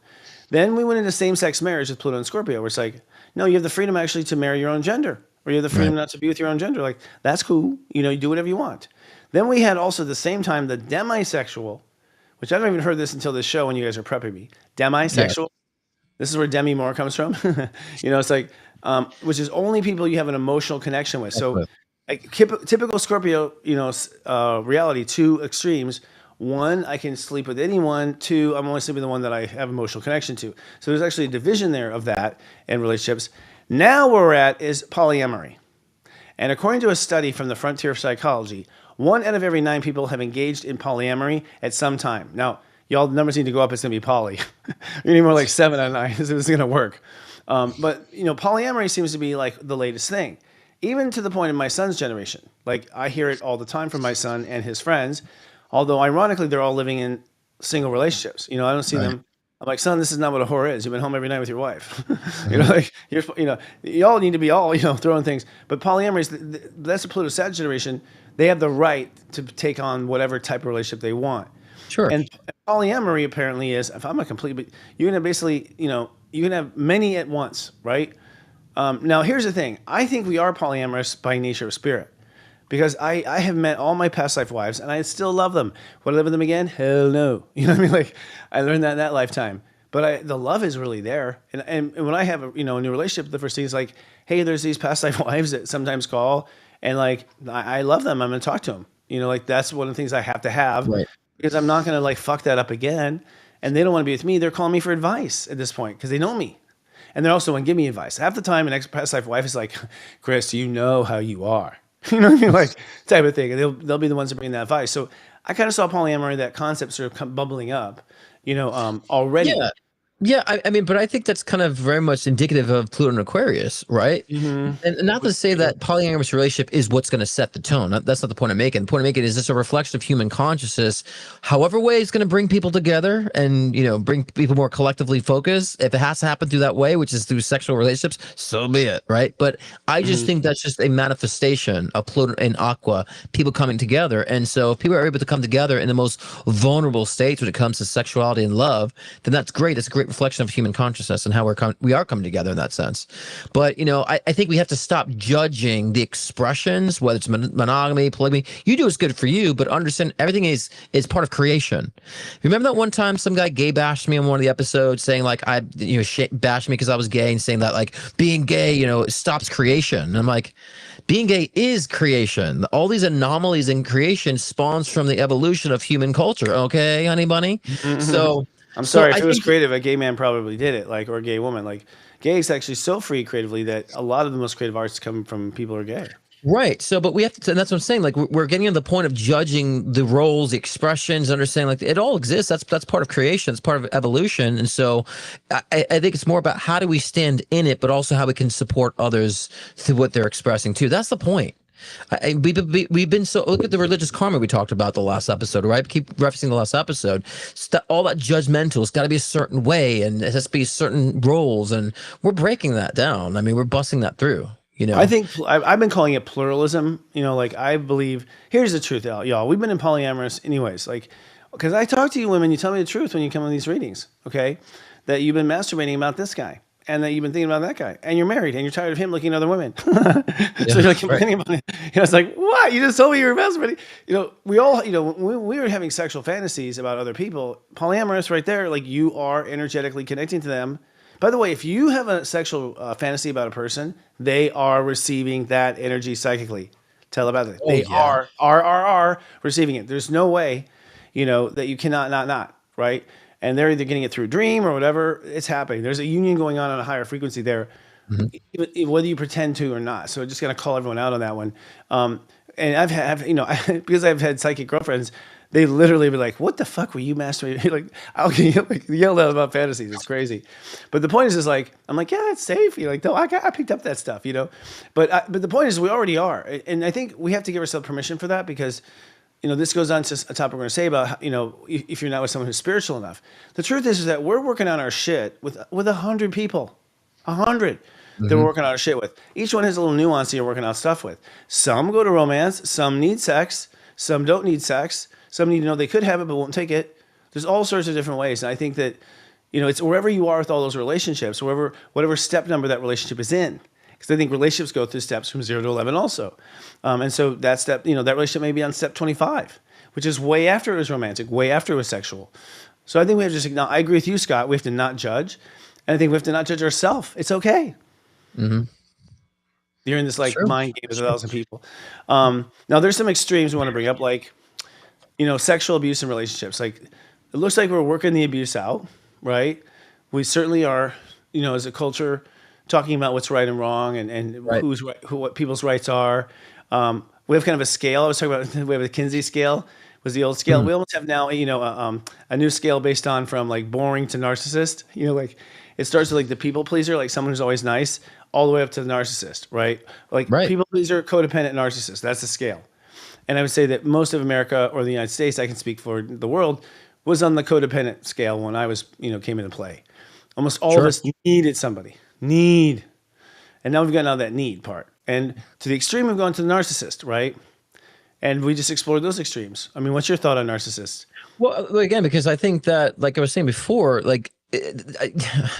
Then we went into same-sex marriage with Pluto and Scorpio, where it's like, no, you have the freedom actually to marry your own gender, or you have the freedom not to be with your own gender. Like, that's cool. You do whatever you want. Then we had also at the same time the demisexual, which I haven't even heard this until this show when you guys are prepping me. Demisexual. Yeah. This is where Demi Moore comes from. It's like, which is only people you have an emotional connection with. So like, typical Scorpio, reality, 2 extremes. 1, I can sleep with anyone. 2, I'm only sleeping with the one that I have emotional connection to. So there's actually a division there of that in relationships. Now where we're at is polyamory. And according to a study from the frontier of psychology, 1 out of every 9 people have engaged in polyamory at some time. Now, y'all, the numbers need to go up. It's going to be poly. You need more like 7 out of 9 if it's going to work. But polyamory seems to be like the latest thing. even to the point of my son's generation. Like I hear it all the time from my son and his friends, although ironically they're all living in single relationships. You know, I don't see them. I'm like, son, this is not what a whore is. You've been home every night with your wife. You know, like you all need to be all, throwing things. But polyamory is that's the Pluto Sag generation. They have the right to take on whatever type of relationship they want. Sure. And polyamory apparently is, if I'm not complete, but you're gonna basically, you can have many at once, right? Now here's the thing. I think we are polyamorous by nature of spirit. Because I have met all my past life wives and I still love them. Would I live with them again? Hell no. You know what I mean? Like I learned that in that lifetime. But the love is really there. And when I have a new relationship, the first thing is like, hey, there's these past life wives that sometimes call and like I love them. I'm gonna talk to them. Like that's one of the things I have to have because I'm not gonna like fuck that up again. And they don't want to be with me. They're calling me for advice at this point because they know me. And they're also want to give me advice. Half the time an ex past life wife is like, Chris, you know how you are. You know what I mean? Like type of thing. And they'll be the ones that bring that advice. So I kind of saw polyamory, that concept sort of bubbling up, already. Yeah. Yeah, I mean, but I think that's kind of very much indicative of Pluto and Aquarius, right? And not to say that polyamorous relationship is what's going to set the tone. That's not the point I'm making. The point I'm making is this a reflection of human consciousness. However way it's going to bring people together and, bring people more collectively focused. If it has to happen through that way, which is through sexual relationships, so be it, right? But I just think that's just a manifestation of Pluto and Aqua, people coming together. And so if people are able to come together in the most vulnerable states when it comes to sexuality and love, then that's great. It's a great reflection of human consciousness and how we are coming together in that sense. But I think we have to stop judging the expressions, whether it's monogamy, polygamy. You do what's good for you, but understand everything is part of creation. Remember that one time some guy gay bashed me on one of the episodes, saying like bashed me because I was gay and saying that like being gay stops creation. And I'm like, being gay is creation. All these anomalies in creation spawns from the evolution of human culture. Okay, honey bunny. So I'm sorry, if it was creative, a gay man probably did it, or a gay woman. Like, gay is actually so free creatively that a lot of the most creative arts come from people who are gay. Right. So, but we have to, and that's what I'm saying. Like, we're getting to the point of judging the roles, the expressions, understanding like it all exists. That's part of creation. It's part of evolution. And so, I think it's more about how do we stand in it, but also how we can support others through what they're expressing too. That's the point. We've been so look at the religious karma we talked about the last episode, right? Keep referencing the last episode. All that judgmental. It's got to be a certain way, and it has to be certain roles, and we're breaking that down. I mean, we're busting that through. I think I've been calling it pluralism. Like I believe. Here's the truth, y'all. We've been in polyamorous, anyways. Like, because I talk to you women, you tell me the truth when you come on these readings. Okay, that you've been masturbating about this guy. And that you've been thinking about that guy, and you're married, and you're tired of him looking at other women. So you're like complaining about it. It's like, what? You just told me you were masturbating. We all, when we were having sexual fantasies about other people, polyamorous right there, like you are energetically connecting to them. By the way, if you have a sexual fantasy about a person, they are receiving that energy psychically, telepathically. They are receiving it. There's no way, that you cannot not, right? And they're either getting it through a dream or whatever. It's happening. There's a union going on a higher frequency there, whether you pretend to or not. So just going to call everyone out on that one. And I've had, because I've had psychic girlfriends, they literally be like, "What the fuck were you masturbating?" Like I'll get yelled at about fantasies. It's crazy. But the point is like, I'm like, yeah, it's safe. No, I picked up that stuff, But the point is, we already are, and I think we have to give ourselves permission for that because. This goes on to a topic we're going to say about, if you're not with someone who's spiritual enough. The truth is that we're working on our shit with 100 people, 100 that we're working on our shit with. Each one has a little nuance that you're working out stuff with. Some go to romance, some need sex, some don't need sex, some need to know they could have it but won't take it. There's all sorts of different ways. And I think that, it's wherever you are with all those relationships, whatever step number that relationship is in. Because I think relationships go through steps from 0 to 11 also. And so that step, that relationship may be on step 25, which is way after it was romantic, way after it was sexual. So I think we have to just acknowledge, I agree with you, Scott, we have to not judge. And I think we have to not judge ourselves. It's okay. You're in this mind game with 1,000 people. Now there's some extremes we want to bring up, like, sexual abuse in relationships. Like it looks like we're working the abuse out, right? We certainly are, as a culture, talking about what's right and wrong and who's right, what people's rights are. We have kind of a scale. I was talking about, we have a Kinsey scale. was the old scale. We almost have now, a new scale based on from like boring to narcissist. Like it starts with like the people pleaser, like someone who's always nice, all the way up to the narcissist, right? Like people pleaser, codependent, narcissist. That's the scale. And I would say that most of America or the United States, I can speak for the world, was on the codependent scale when I was, came into play. Almost all of us needed somebody. And now we've gotten out of that need part. And to the extreme, we've gone to the narcissist, right? And we just explored those extremes. I mean, what's your thought on narcissists? Well, again, because I think that, like I was saying before, like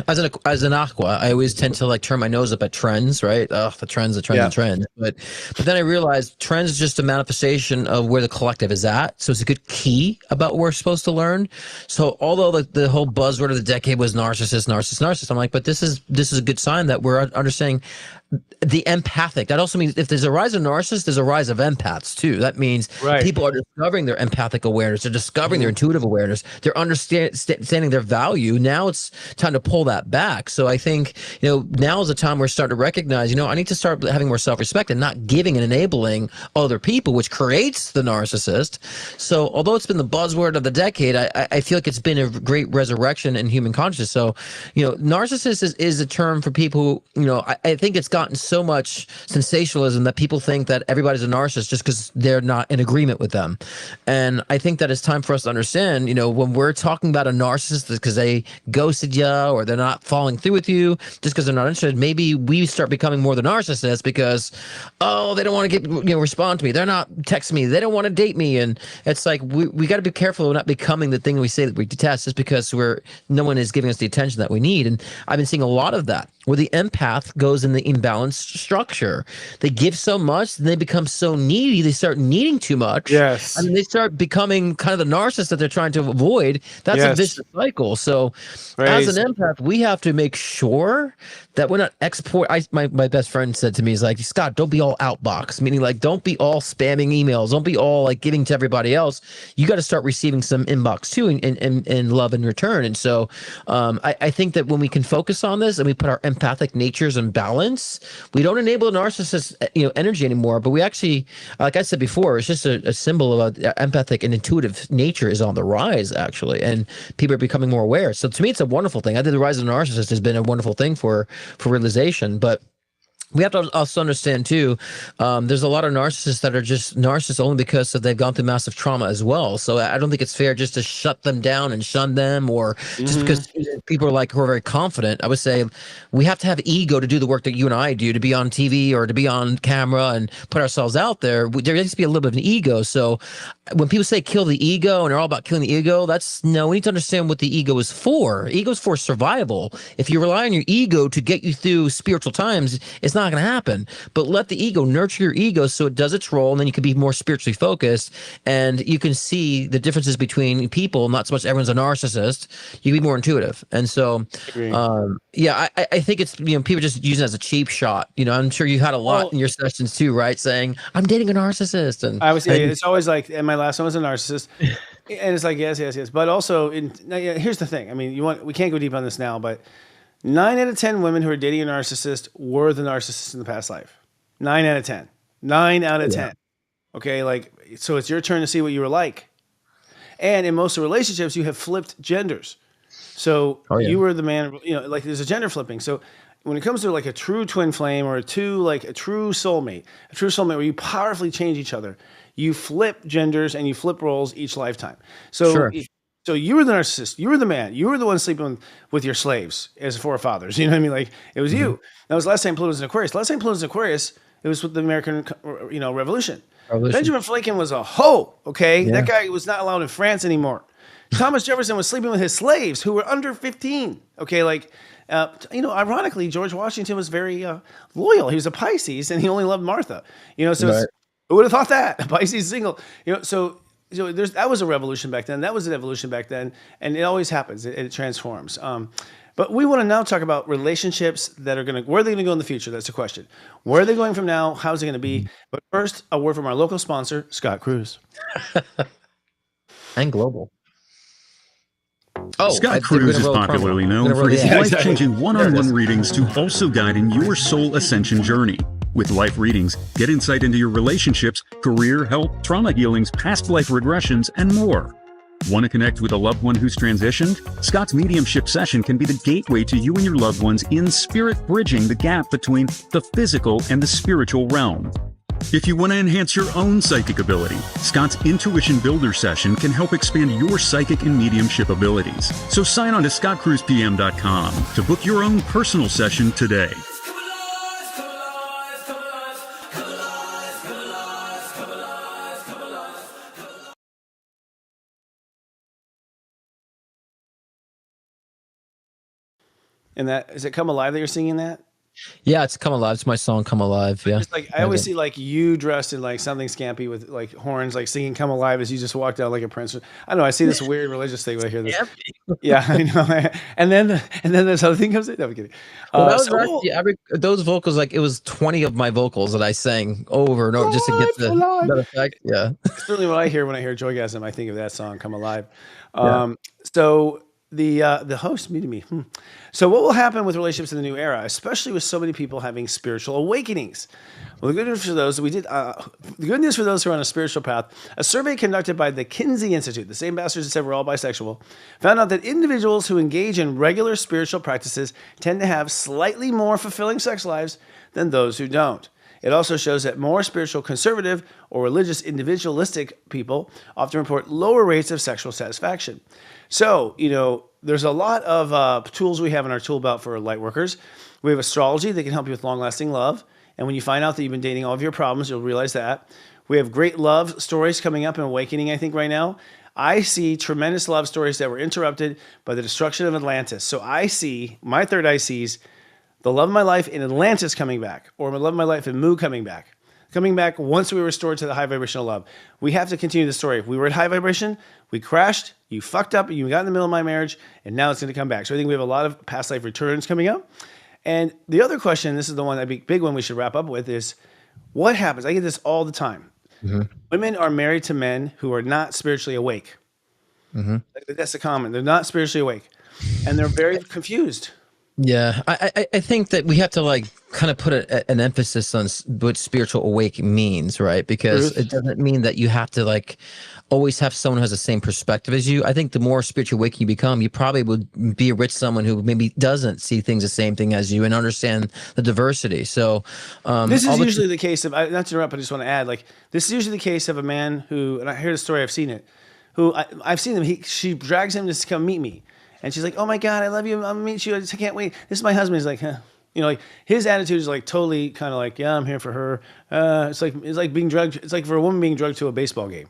as an aqua, I always tend to like turn my nose up at trends, right? The trends. But then I realized trends is just a manifestation of where the collective is at. So it's a good key about what we're supposed to learn. So although the whole buzzword of the decade was narcissist, I'm like, but this is a good sign that we're understanding the empathic. That also means if there's a rise of narcissists, there's a rise of empaths too. That means people are discovering their empathic awareness. They're discovering their intuitive awareness. They're understanding their value. Now it's time to pull that back. So I think, now is the time we're starting to recognize, I need to start having more self-respect and not giving and enabling other people, which creates the narcissist. So although it's been the buzzword of the decade, I feel like it's been a great resurrection in human consciousness. So, narcissist is a term for people who, I think it's gotten so much sensationalism that people think that everybody's a narcissist just because they're not in agreement with them. And I think that it's time for us to understand, when we're talking about a narcissist because they ghosted you or they're not following through with you just because they're not interested, maybe we start becoming more the narcissist because, they don't want to get, respond to me. They're not texting me. They don't want to date me. And it's like, we got to be careful of not becoming the thing we say that we detest just because no one is giving us the attention that we need. And I've been seeing a lot of that where the empath goes in the imbalanced structure. They give so much and they become so needy. They start needing too much. Yes. And they start becoming kind of the narcissist that they're trying to avoid. That's a vicious cycle. So as an empath, we have to make sure that we're not my best friend said to me, he's like, Scott, don't be all outbox, meaning like, don't be all spamming emails. Don't be all like giving to everybody else. You got to start receiving some inbox too and love in return. And so I think that when we can focus on this and we put our empathic natures in balance, we don't enable a narcissist energy anymore, but we actually, like I said before, it's just a symbol of empathic and intuitive nature is on the rise actually, and people are becoming more aware. So to me, it's a wonderful thing. I think the rise of the narcissist has been a wonderful thing for realization, but we have to also understand too, there's a lot of narcissists that are just narcissists only because they've gone through massive trauma as well. So I don't think it's fair just to shut them down and shun them, or just because people are like who are very confident. I would say we have to have ego to do the work that you and I do, to be on TV or to be on camera and put ourselves out there. There needs to be a little bit of an ego. So when people say kill the ego and they're all about killing the ego, we need to understand what the ego is for. Ego is for survival. If you rely on your ego to get you through spiritual times, it's not going to happen. But let the ego nurture your ego so it does its role, and then you can be more spiritually focused, and you can see the differences between people. Not so much everyone's a narcissist. You can be more intuitive. And so I think it's people just use it as a cheap shot. I'm sure you had a lot in your sessions too, right? Saying I'm dating a narcissist, and it's always like, and my last one was a narcissist. And it's like, yes. But also, here's the thing. I mean, we can't go deep on this now, but 9 out of 10 women who are dating a narcissist were the narcissist in the past life. 9 out of 10. 9 out of 10. Okay, so it's your turn to see what you were like. And in most of relationships, you have flipped genders. So you were the man, there's a gender flipping. So when it comes to like a true twin flame or a true soulmate where you powerfully change each other, you flip genders and you flip roles each lifetime. So So you were the narcissist. You were the man. You were the one sleeping with your slaves as forefathers. You know what I mean? Like it was you. That was the last time Pluto was in Aquarius. Last time Pluto was in Aquarius, it was with the American, Revolution. Benjamin Franklin was a hoe. Okay, that guy was not allowed in France anymore. Thomas Jefferson was sleeping with his slaves who were under 15. Okay, ironically, George Washington was very loyal. He was a Pisces, and he only loved Martha. So who would have thought that? A Pisces single. So that was a revolution back then. That was an evolution back then, and it always happens. It transforms. But we want to now talk about relationships that are where are they going to go in the future? That's the question. Where are they going from now? How's it going to be? But first, a word from our local sponsor, Scott Cruz. And global. Scott Cruz is popularly known for his life-changing one-on-one readings to also guide in your soul ascension journey. With life readings, get insight into your relationships, career, health, trauma healings, past life regressions, and more. Want to connect with a loved one who's transitioned? Scott's mediumship session can be the gateway to you and your loved ones in spirit, bridging the gap between the physical and the spiritual realm. If you want to enhance your own psychic ability, Scott's Intuition Builder session can help expand your psychic and mediumship abilities. So sign on to scottcruzpm.com to book your own personal session today. And that, is it Come Alive that you're singing that? Yeah, it's Come Alive. It's my song, Come Alive. Yeah. It's like, I always see like you dressed in like something scampy with like horns, like singing Come Alive as you just walked out like a prince. I don't know. I see this weird religious thing when I hear this. Yeah, I know. And then this other thing comes in. No, I'm kidding. Well, that was actually, those vocals, like it was 20 of my vocals that I sang over and over just to get that effect. Yeah. Certainly what I hear when I hear Joygasm, I think of that song, Come Alive. So the host muted me. So what will happen with relationships in the new era, especially with so many people having spiritual awakenings? Well, the good news for those who are on a spiritual path, a survey conducted by the Kinsey Institute, the same bastards that said we're all bisexual, found out that individuals who engage in regular spiritual practices tend to have slightly more fulfilling sex lives than those who don't. It also shows that more spiritual conservative or religious individualistic people often report lower rates of sexual satisfaction. So, there's a lot of tools we have in our tool belt for light workers. We have astrology that can help you with long-lasting love. And when you find out that you've been dating all of your problems, you'll realize that. We have great love stories coming up and awakening, I think, right now. I see tremendous love stories that were interrupted by the destruction of Atlantis. So I see, my third eye sees the love of my life in Atlantis coming back, or the love of my life in Mu coming back once we were restored to the high vibrational love. We have to continue the story. If we were at high vibration, we crashed, you fucked up, you got in the middle of my marriage, and now it's going to come back. So I think we have a lot of past life returns coming up. And the other question, this is the one, that big one we should wrap up with, is what happens? I get this all the time. Women are married to men who are not spiritually awake. That's the common. They're not spiritually awake. And they're very confused. Yeah, I think that we have to like kind of put an emphasis on what spiritual awake means, right? Because it doesn't mean that you have to like always have someone who has the same perspective as you. I think the more spiritual awake you become, you probably would be with someone who maybe doesn't see things the same thing as you and understand the diversity. So this is usually the case of, not to interrupt, but I just want to add, like, this is usually the case of a man who, and I hear the story, I've seen it, who I've seen him, she drags him to come meet me. And she's like, oh my God, I love you. I'll meet you. I just can't wait. This is my husband. He's like, huh. Like his attitude is like totally kind of like, yeah, I'm here for her. It's like being drugged. It's like for a woman being drugged to a baseball game.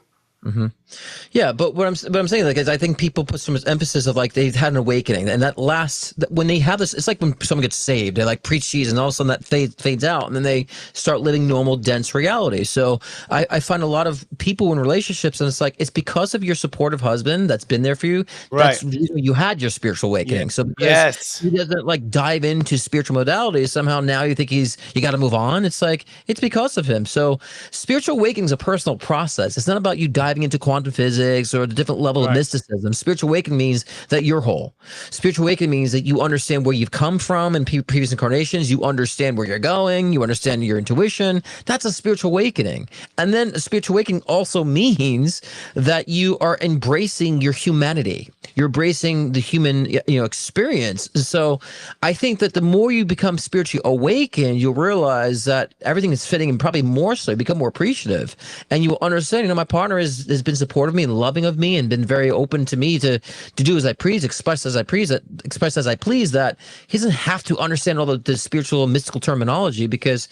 Yeah, but what I'm saying, like, is I think people put so much emphasis of like they've had an awakening, and that lasts when they have this. It's like when someone gets saved, they like preach Jesus, and all of a sudden that fades out, and then they start living normal, dense reality. So I find a lot of people in relationships, and it's like it's because of your supportive husband that's been there for you. Right, you had your spiritual awakening. So because he doesn't like dive into spiritual modalities, somehow now you think you got to move on. It's like it's because of him. So spiritual awakening is a personal process. It's not about you diving into quantum physics or the different level of mysticism. Spiritual awakening means that you're whole. Spiritual awakening means that you understand where you've come from in previous incarnations. You understand where you're going. You understand your intuition. That's a spiritual awakening. And then a spiritual awakening also means that you are embracing your humanity. You're embracing the human, experience. So I think that the more you become spiritually awakened, you'll realize that everything is fitting, and probably more so, you become more appreciative, and you will understand, my partner has been supportive of me and loving of me and been very open to me to do as I please, express as I please, that he doesn't have to understand all the spiritual and mystical terminology, because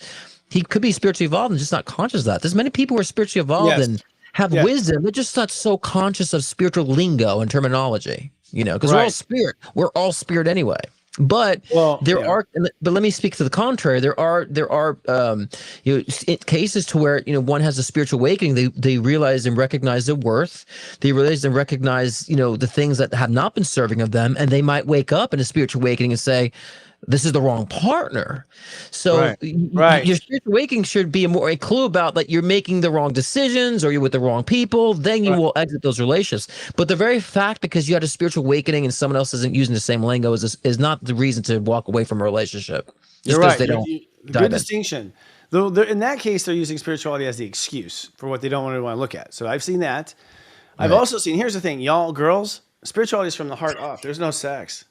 he could be spiritually evolved and just not conscious of that. There's many people who are spiritually evolved and have wisdom. They're just not so conscious of spiritual lingo and terminology, because we're all spirit. We're all spirit anyway. But but let me speak to the contrary. There are cases to where one has a spiritual awakening. They realize and recognize their worth. They realize and recognize the things that have not been serving of them, and they might wake up in a spiritual awakening and say, this is the wrong partner. So your spiritual awakening should be a clue about that you're making the wrong decisions or you're with the wrong people. Then you will exit those relationships. But the very fact because you had a spiritual awakening and someone else isn't using the same lingo is not the reason to walk away from a relationship. You're right. Good distinction. Though in that case, they're using spirituality as the excuse for what they don't want to look at. So I've seen that. I've Right. also seen, here's the thing, y'all girls, spirituality is from the heart up. There's no sex.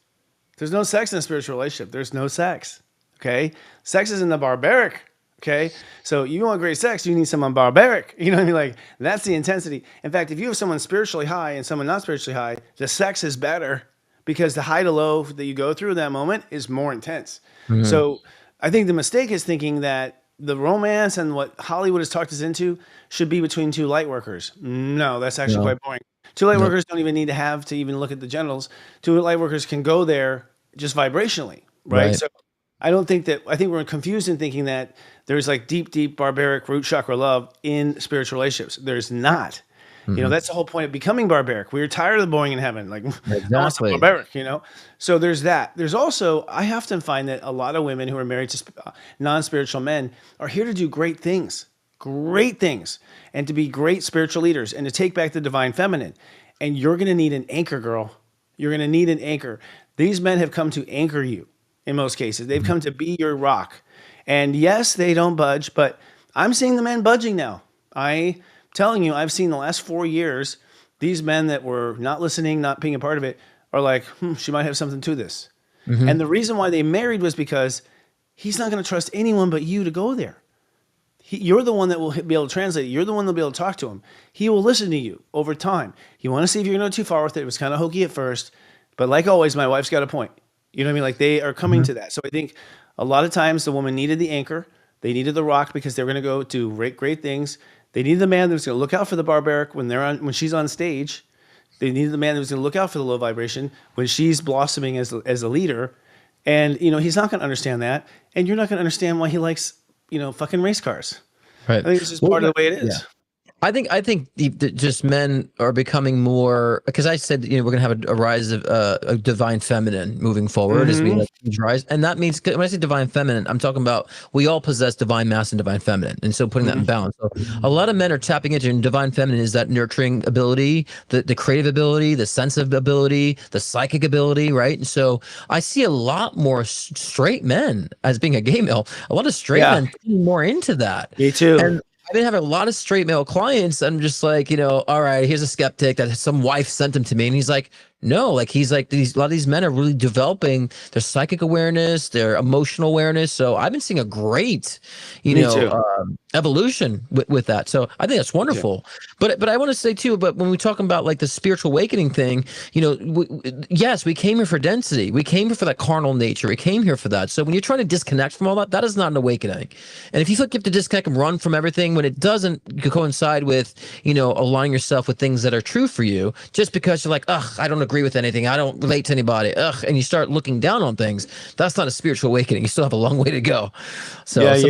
There's no sex in a spiritual relationship. There's no sex. Okay. Sex is in the barbaric. Okay. So you want great sex, you need someone barbaric. You know what I mean? Like that's the intensity. In fact, if you have someone spiritually high and someone not spiritually high, the sex is better because the high to low that you go through in that moment is more intense. So I think the mistake is thinking that the romance and what Hollywood has talked us into should be between two light workers. No, that's actually quite boring. Two light workers don't even need to even look at the genitals. Two light workers can go there just vibrationally, right? So I think we're confused in thinking that there's like deep barbaric root chakra love in spiritual relationships. There's not. You know, that's the whole point of becoming barbaric. We were tired of the boring in heaven. Like, I want some barbaric, you know? So there's that. There's also, I often find that a lot of women who are married to non-spiritual men are here to do great things, and to be great spiritual leaders and to take back the divine feminine. And you're going to need an anchor, girl. You're going to need an anchor. These men have come to anchor you in most cases. They've come to be your rock. And yes, they don't budge, but I'm seeing the men budging now. Telling you, I've seen the last 4 years, these men that were not listening, not being a part of it, are like, she might have something to this. And the reason why they married was because he's not going to trust anyone but you to go there. You're the one that will be able to translate it. You're the one that will be able to talk to him. He will listen to you over time. You want to see if you're going to go too far with it. It was kind of hokey at first, but like always, my wife's got a point. You know what I mean? Like they are coming to that. So I think a lot of times the woman needed the anchor. They needed the rock because they were going to go do great things. They needed the man that was going to look out for the barbaric when she's on stage. They needed the man that was going to look out for the low vibration when she's blossoming as a leader. And, you know, he's not going to understand that. And you're not going to understand why he likes, you know, fucking race cars. Right. I think it's just part of the way it is. Yeah. I think just men are becoming more, because I said, you know, we're going to have a rise of a divine feminine moving forward as we rise. And that means, when I say divine feminine, I'm talking about we all possess divine mass and divine feminine. And so putting that in balance. So a lot of men are tapping into, and divine feminine is that nurturing ability, the creative ability, the sensitive ability, the psychic ability, right? And so I see a lot more straight men, as being a gay male, a lot of straight men being more into that. Me too. And I've been having a lot of straight male clients. I'm just like, you know, all right, here's a skeptic that some wife sent him to me. And he's like, no, like a lot of these men are really developing their psychic awareness, their emotional awareness. So I've been seeing a great, evolution with that. So I think that's wonderful. But I want to say too, but when we talk about like the spiritual awakening thing, you know, yes, we came here for density. We came here for that carnal nature. We came here for that. So when you're trying to disconnect from all that, that is not an awakening. And if you feel like you have to disconnect and run from everything when it doesn't coincide with, you know, aligning yourself with things that are true for you, just because you're like, ugh, I don't agree with anything. I don't relate to anybody. Ugh. And you start looking down on things. That's not a spiritual awakening. You still have a long way to go. So Yeah. that's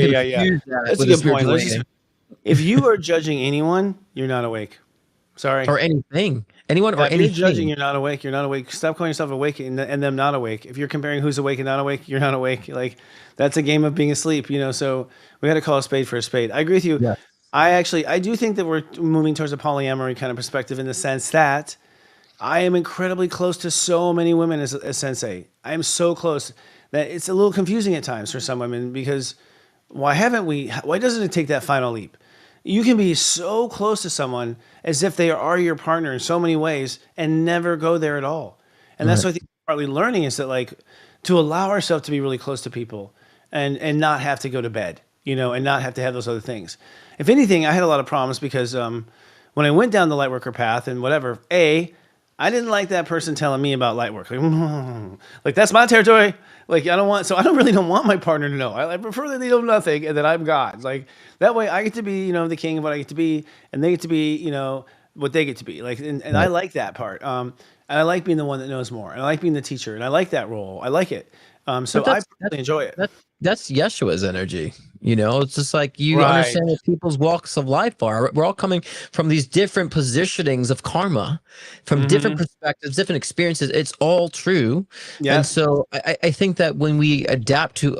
a good point. If you are judging anyone, you're not awake. Sorry. Or anything. Anyone or If anything. you're judging, you're not awake. You're not awake. Stop calling yourself awake and them not awake. If you're comparing who's awake and not awake, you're not awake. Like that's a game of being asleep, you know. So we got to call a spade for a spade. I agree with you. Yeah. I do think that we're moving towards a polyamory kind of perspective in the sense that I am incredibly close to so many women as sensei. I am so close that it's a little confusing at times for some women because why doesn't it take that final leap? You can be so close to someone as if they are your partner in so many ways and never go there at all. And that's what I think we're partly learning is that like to allow ourselves to be really close to people and not have to go to bed, you know, and not have to have those other things. If anything, I had a lot of problems because when I went down the lightworker path and whatever, I didn't like that person telling me about light work. Like that's my territory. Like I don't really want my partner to know. I prefer that they know nothing and that I'm God. Like that way I get to be, you know, the king of what I get to be and they get to be, you know, what they get to be. Like and I like that part. And I like being the one that knows more. And I like being the teacher and I like that role. I like it. So I really enjoy it. That's Yeshua's energy. You know, it's just like you understand what people's walks of life are. We're all coming from these different positionings of karma, from different perspectives, different experiences. It's all true. Yeah. And so I think that when we adapt to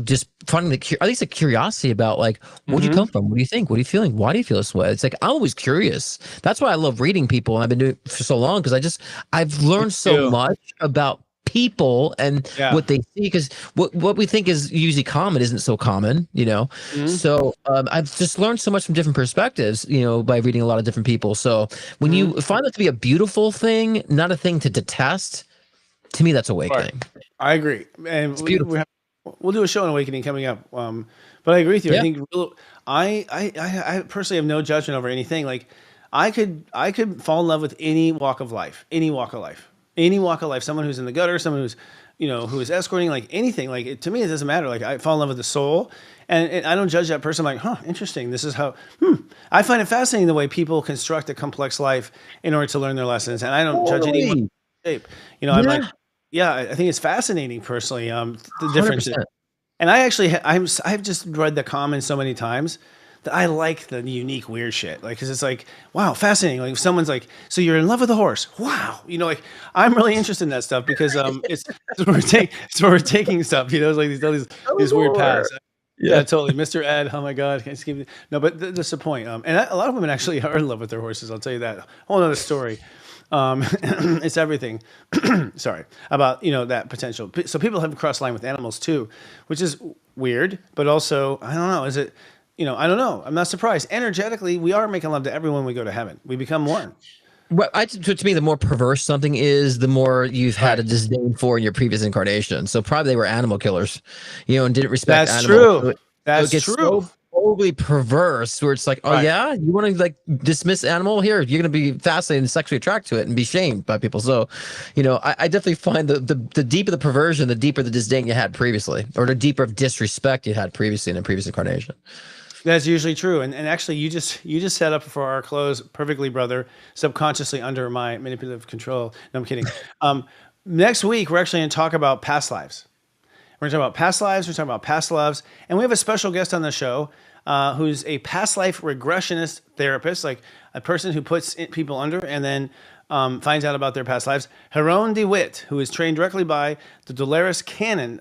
just finding at least a curiosity about like, where'd you come from? What do you think? What are you feeling? Why do you feel this way? It's like, I'm always curious. That's why I love reading people. And I've been doing it for so long because I've learned so much about people and Yeah. what they see, because what we think is usually common isn't so common, you know. So I've just learned so much from different perspectives, you know, by reading a lot of different people. So when you find that to be a beautiful thing, not a thing to detest, to me that's awakening. I agree, and beautiful. we'll do a show on awakening coming up. But I agree with you. Yeah. I think I personally have no judgment over anything. Like I could fall in love with any walk of life, someone who's in the gutter, someone who's, you know, who is escorting, like anything. Like to me, it doesn't matter. Like I fall in love with the soul, and I don't judge that person. I'm like, huh, interesting. This is how. I find it fascinating the way people construct a complex life in order to learn their lessons, and I don't judge anyone shape. You know, I'm like, yeah, I think it's fascinating personally. The differences. 100%. And I actually, I've just read the comments so many times that I like the unique weird shit. Like, cause it's like, wow, fascinating. Like if someone's like, so you're in love with a horse. Wow. You know, like I'm really interested in that stuff because, it's where we're taking stuff, you know, it's like these weird paths. Yeah, totally. Mr. Ed. Oh my God. No, but that's the point. And a lot of women actually are in love with their horses. I'll tell you that. Whole nother story. It's everything. Sorry about, you know, that potential. So people have crossed line with animals too, which is weird, but also, I don't know. Is it, you know, I don't know. I'm not surprised. Energetically, we are making love to everyone we go to heaven. We become one. Well, to me, the more perverse something is, the more you've had a disdain for in your previous incarnation. So probably they were animal killers, you know, and didn't respect That's animals. true. That's true. So overly perverse where it's like, oh yeah, you want to like dismiss animal here? You're going to be fascinated and sexually attracted to it and be shamed by people. So, you know, I definitely find the deeper the perversion, the deeper the disdain you had previously, or the deeper disrespect you had previously in a previous incarnation. That's usually true. And actually you just set up for our close perfectly, brother, subconsciously under my manipulative control. No, I'm kidding. Next week, we're actually going to talk about past lives. We're going to talk about past lives. We're talking about past loves. And we have a special guest on the show who's a past life regressionist therapist, like a person who puts people under and then finds out about their past lives. Heron DeWitt, who is trained directly by the Dolores Cannon.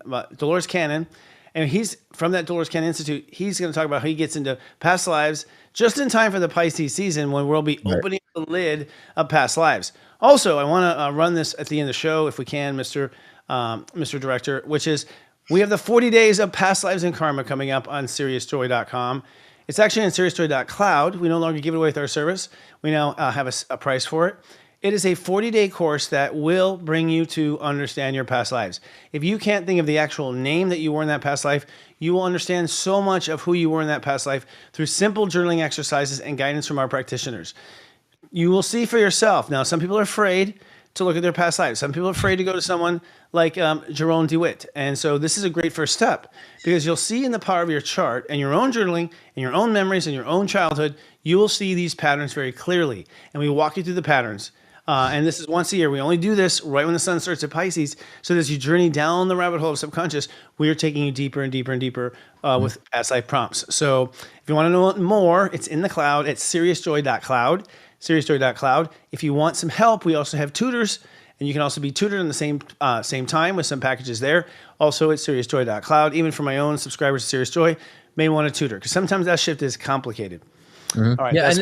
And he's from that Dolores Cannon Institute. He's going to talk about how he gets into past lives just in time for the Pisces season when we'll be opening the lid of past lives. Also, I want to run this at the end of the show, if we can, Mr. Director, which is we have the 40 days of past lives and karma coming up on SeriousJoy.com. It's actually on SeriousJoy.cloud. We no longer give it away with our service. We now have a price for it. It is a 40-day course that will bring you to understand your past lives. If you can't think of the actual name that you were in that past life, you will understand so much of who you were in that past life through simple journaling exercises and guidance from our practitioners. You will see for yourself. Now, some people are afraid to look at their past lives. Some people are afraid to go to someone like Jerome DeWitt. And so this is a great first step because you'll see in the power of your chart and your own journaling and your own memories and your own childhood, you will see these patterns very clearly. And we walk you through the patterns. And this is once a year. We only do this right when the sun starts at Pisces. So as you journey down the rabbit hole of subconscious, we are taking you deeper and deeper and deeper with past life prompts. So if you want to know more, it's in the cloud at SeriousJoy.cloud. SeriousJoy.cloud. If you want some help, we also have tutors, and you can also be tutored in the same time with some packages there. Also at SeriousJoy.cloud. Even for my own subscribers to Serious Joy, may want a tutor because sometimes that shift is complicated. All right. Yeah,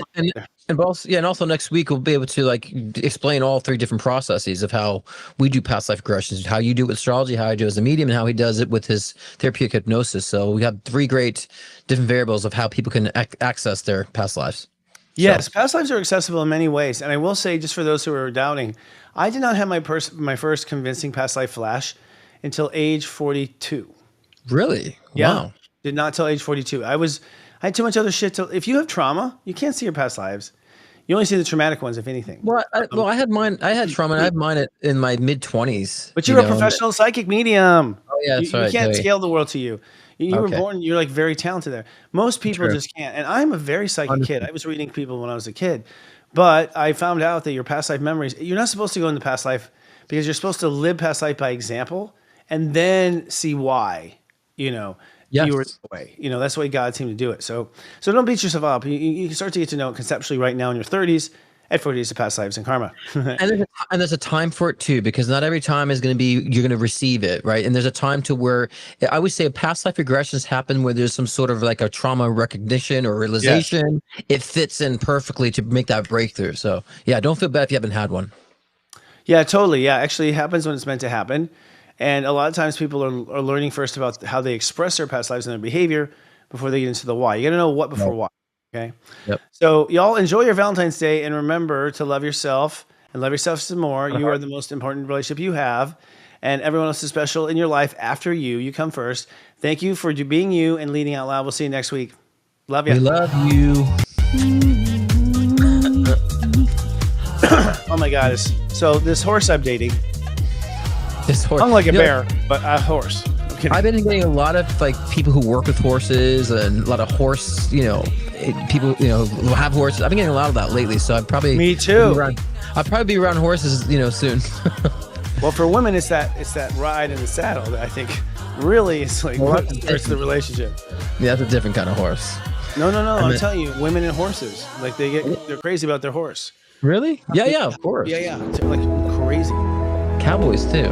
and also next week we'll be able to like explain all three different processes of how we do past life regressions, how you do it with astrology, how I do it as a medium, and how he does it with his therapeutic hypnosis. So we have three great different variables of how people can access their past lives. Yes, past lives are accessible in many ways. And I will say, just for those who are doubting, I did not have my first convincing past life flash until age 42. Really? Yeah. Wow. Did not till age 42. I had too much other shit. If you have trauma, you can't see your past lives. You only see the traumatic ones, if anything. Well, I had mine. I had trauma. And I had mine in my mid-20s. But you're a professional psychic medium. Oh yeah, that's right. You can't scale the world to you. You were born. You're like very talented there. Most people just can't. And I'm a very psychic kid. I was reading people when I was a kid, but I found out that your past life memories. You're not supposed to go into past life because you're supposed to live past life by example and then see why. You know. Yes. You were that way. You know, that's the way God seemed to do it. So don't beat yourself up. You can start to get to know it conceptually right now in your 30s at 40 days of past lives and karma. and there's a time for it too, because not every time is going to be, you're going to receive it. Right. And there's a time to where I would say past life regressions happen where there's some sort of like a trauma recognition or realization. Yes. It fits in perfectly to make that breakthrough. So yeah, don't feel bad if you haven't had one. Yeah, totally. Yeah, actually, it happens when it's meant to happen. And a lot of times people are learning first about how they express their past lives and their behavior before they get into the why. You got to know what before why. Okay. Yep. So y'all enjoy your Valentine's Day and remember to love yourself and love yourself some more. You are the most important relationship you have, and everyone else is special in your life after you. You come first. Thank you for being you and leading out loud. We'll see you next week. Love you. We love you. Oh my God. So this horse I'm dating, This horse. hung like a You know, bear, but a horse. I'm kidding. I've been getting a lot of like people who work with horses and a lot of horse, people, who have horses. I've been getting a lot of that lately. So Me too. I'll probably be around horses, soon. Well, for women, it's that ride in the saddle that I think really is like Well, what starts the relationship. Yeah, that's a different kind of horse. No. I'm telling you, women and horses, like they're crazy about their horse. Really? Yeah, of course. Yeah. They're like crazy. Cowboys too.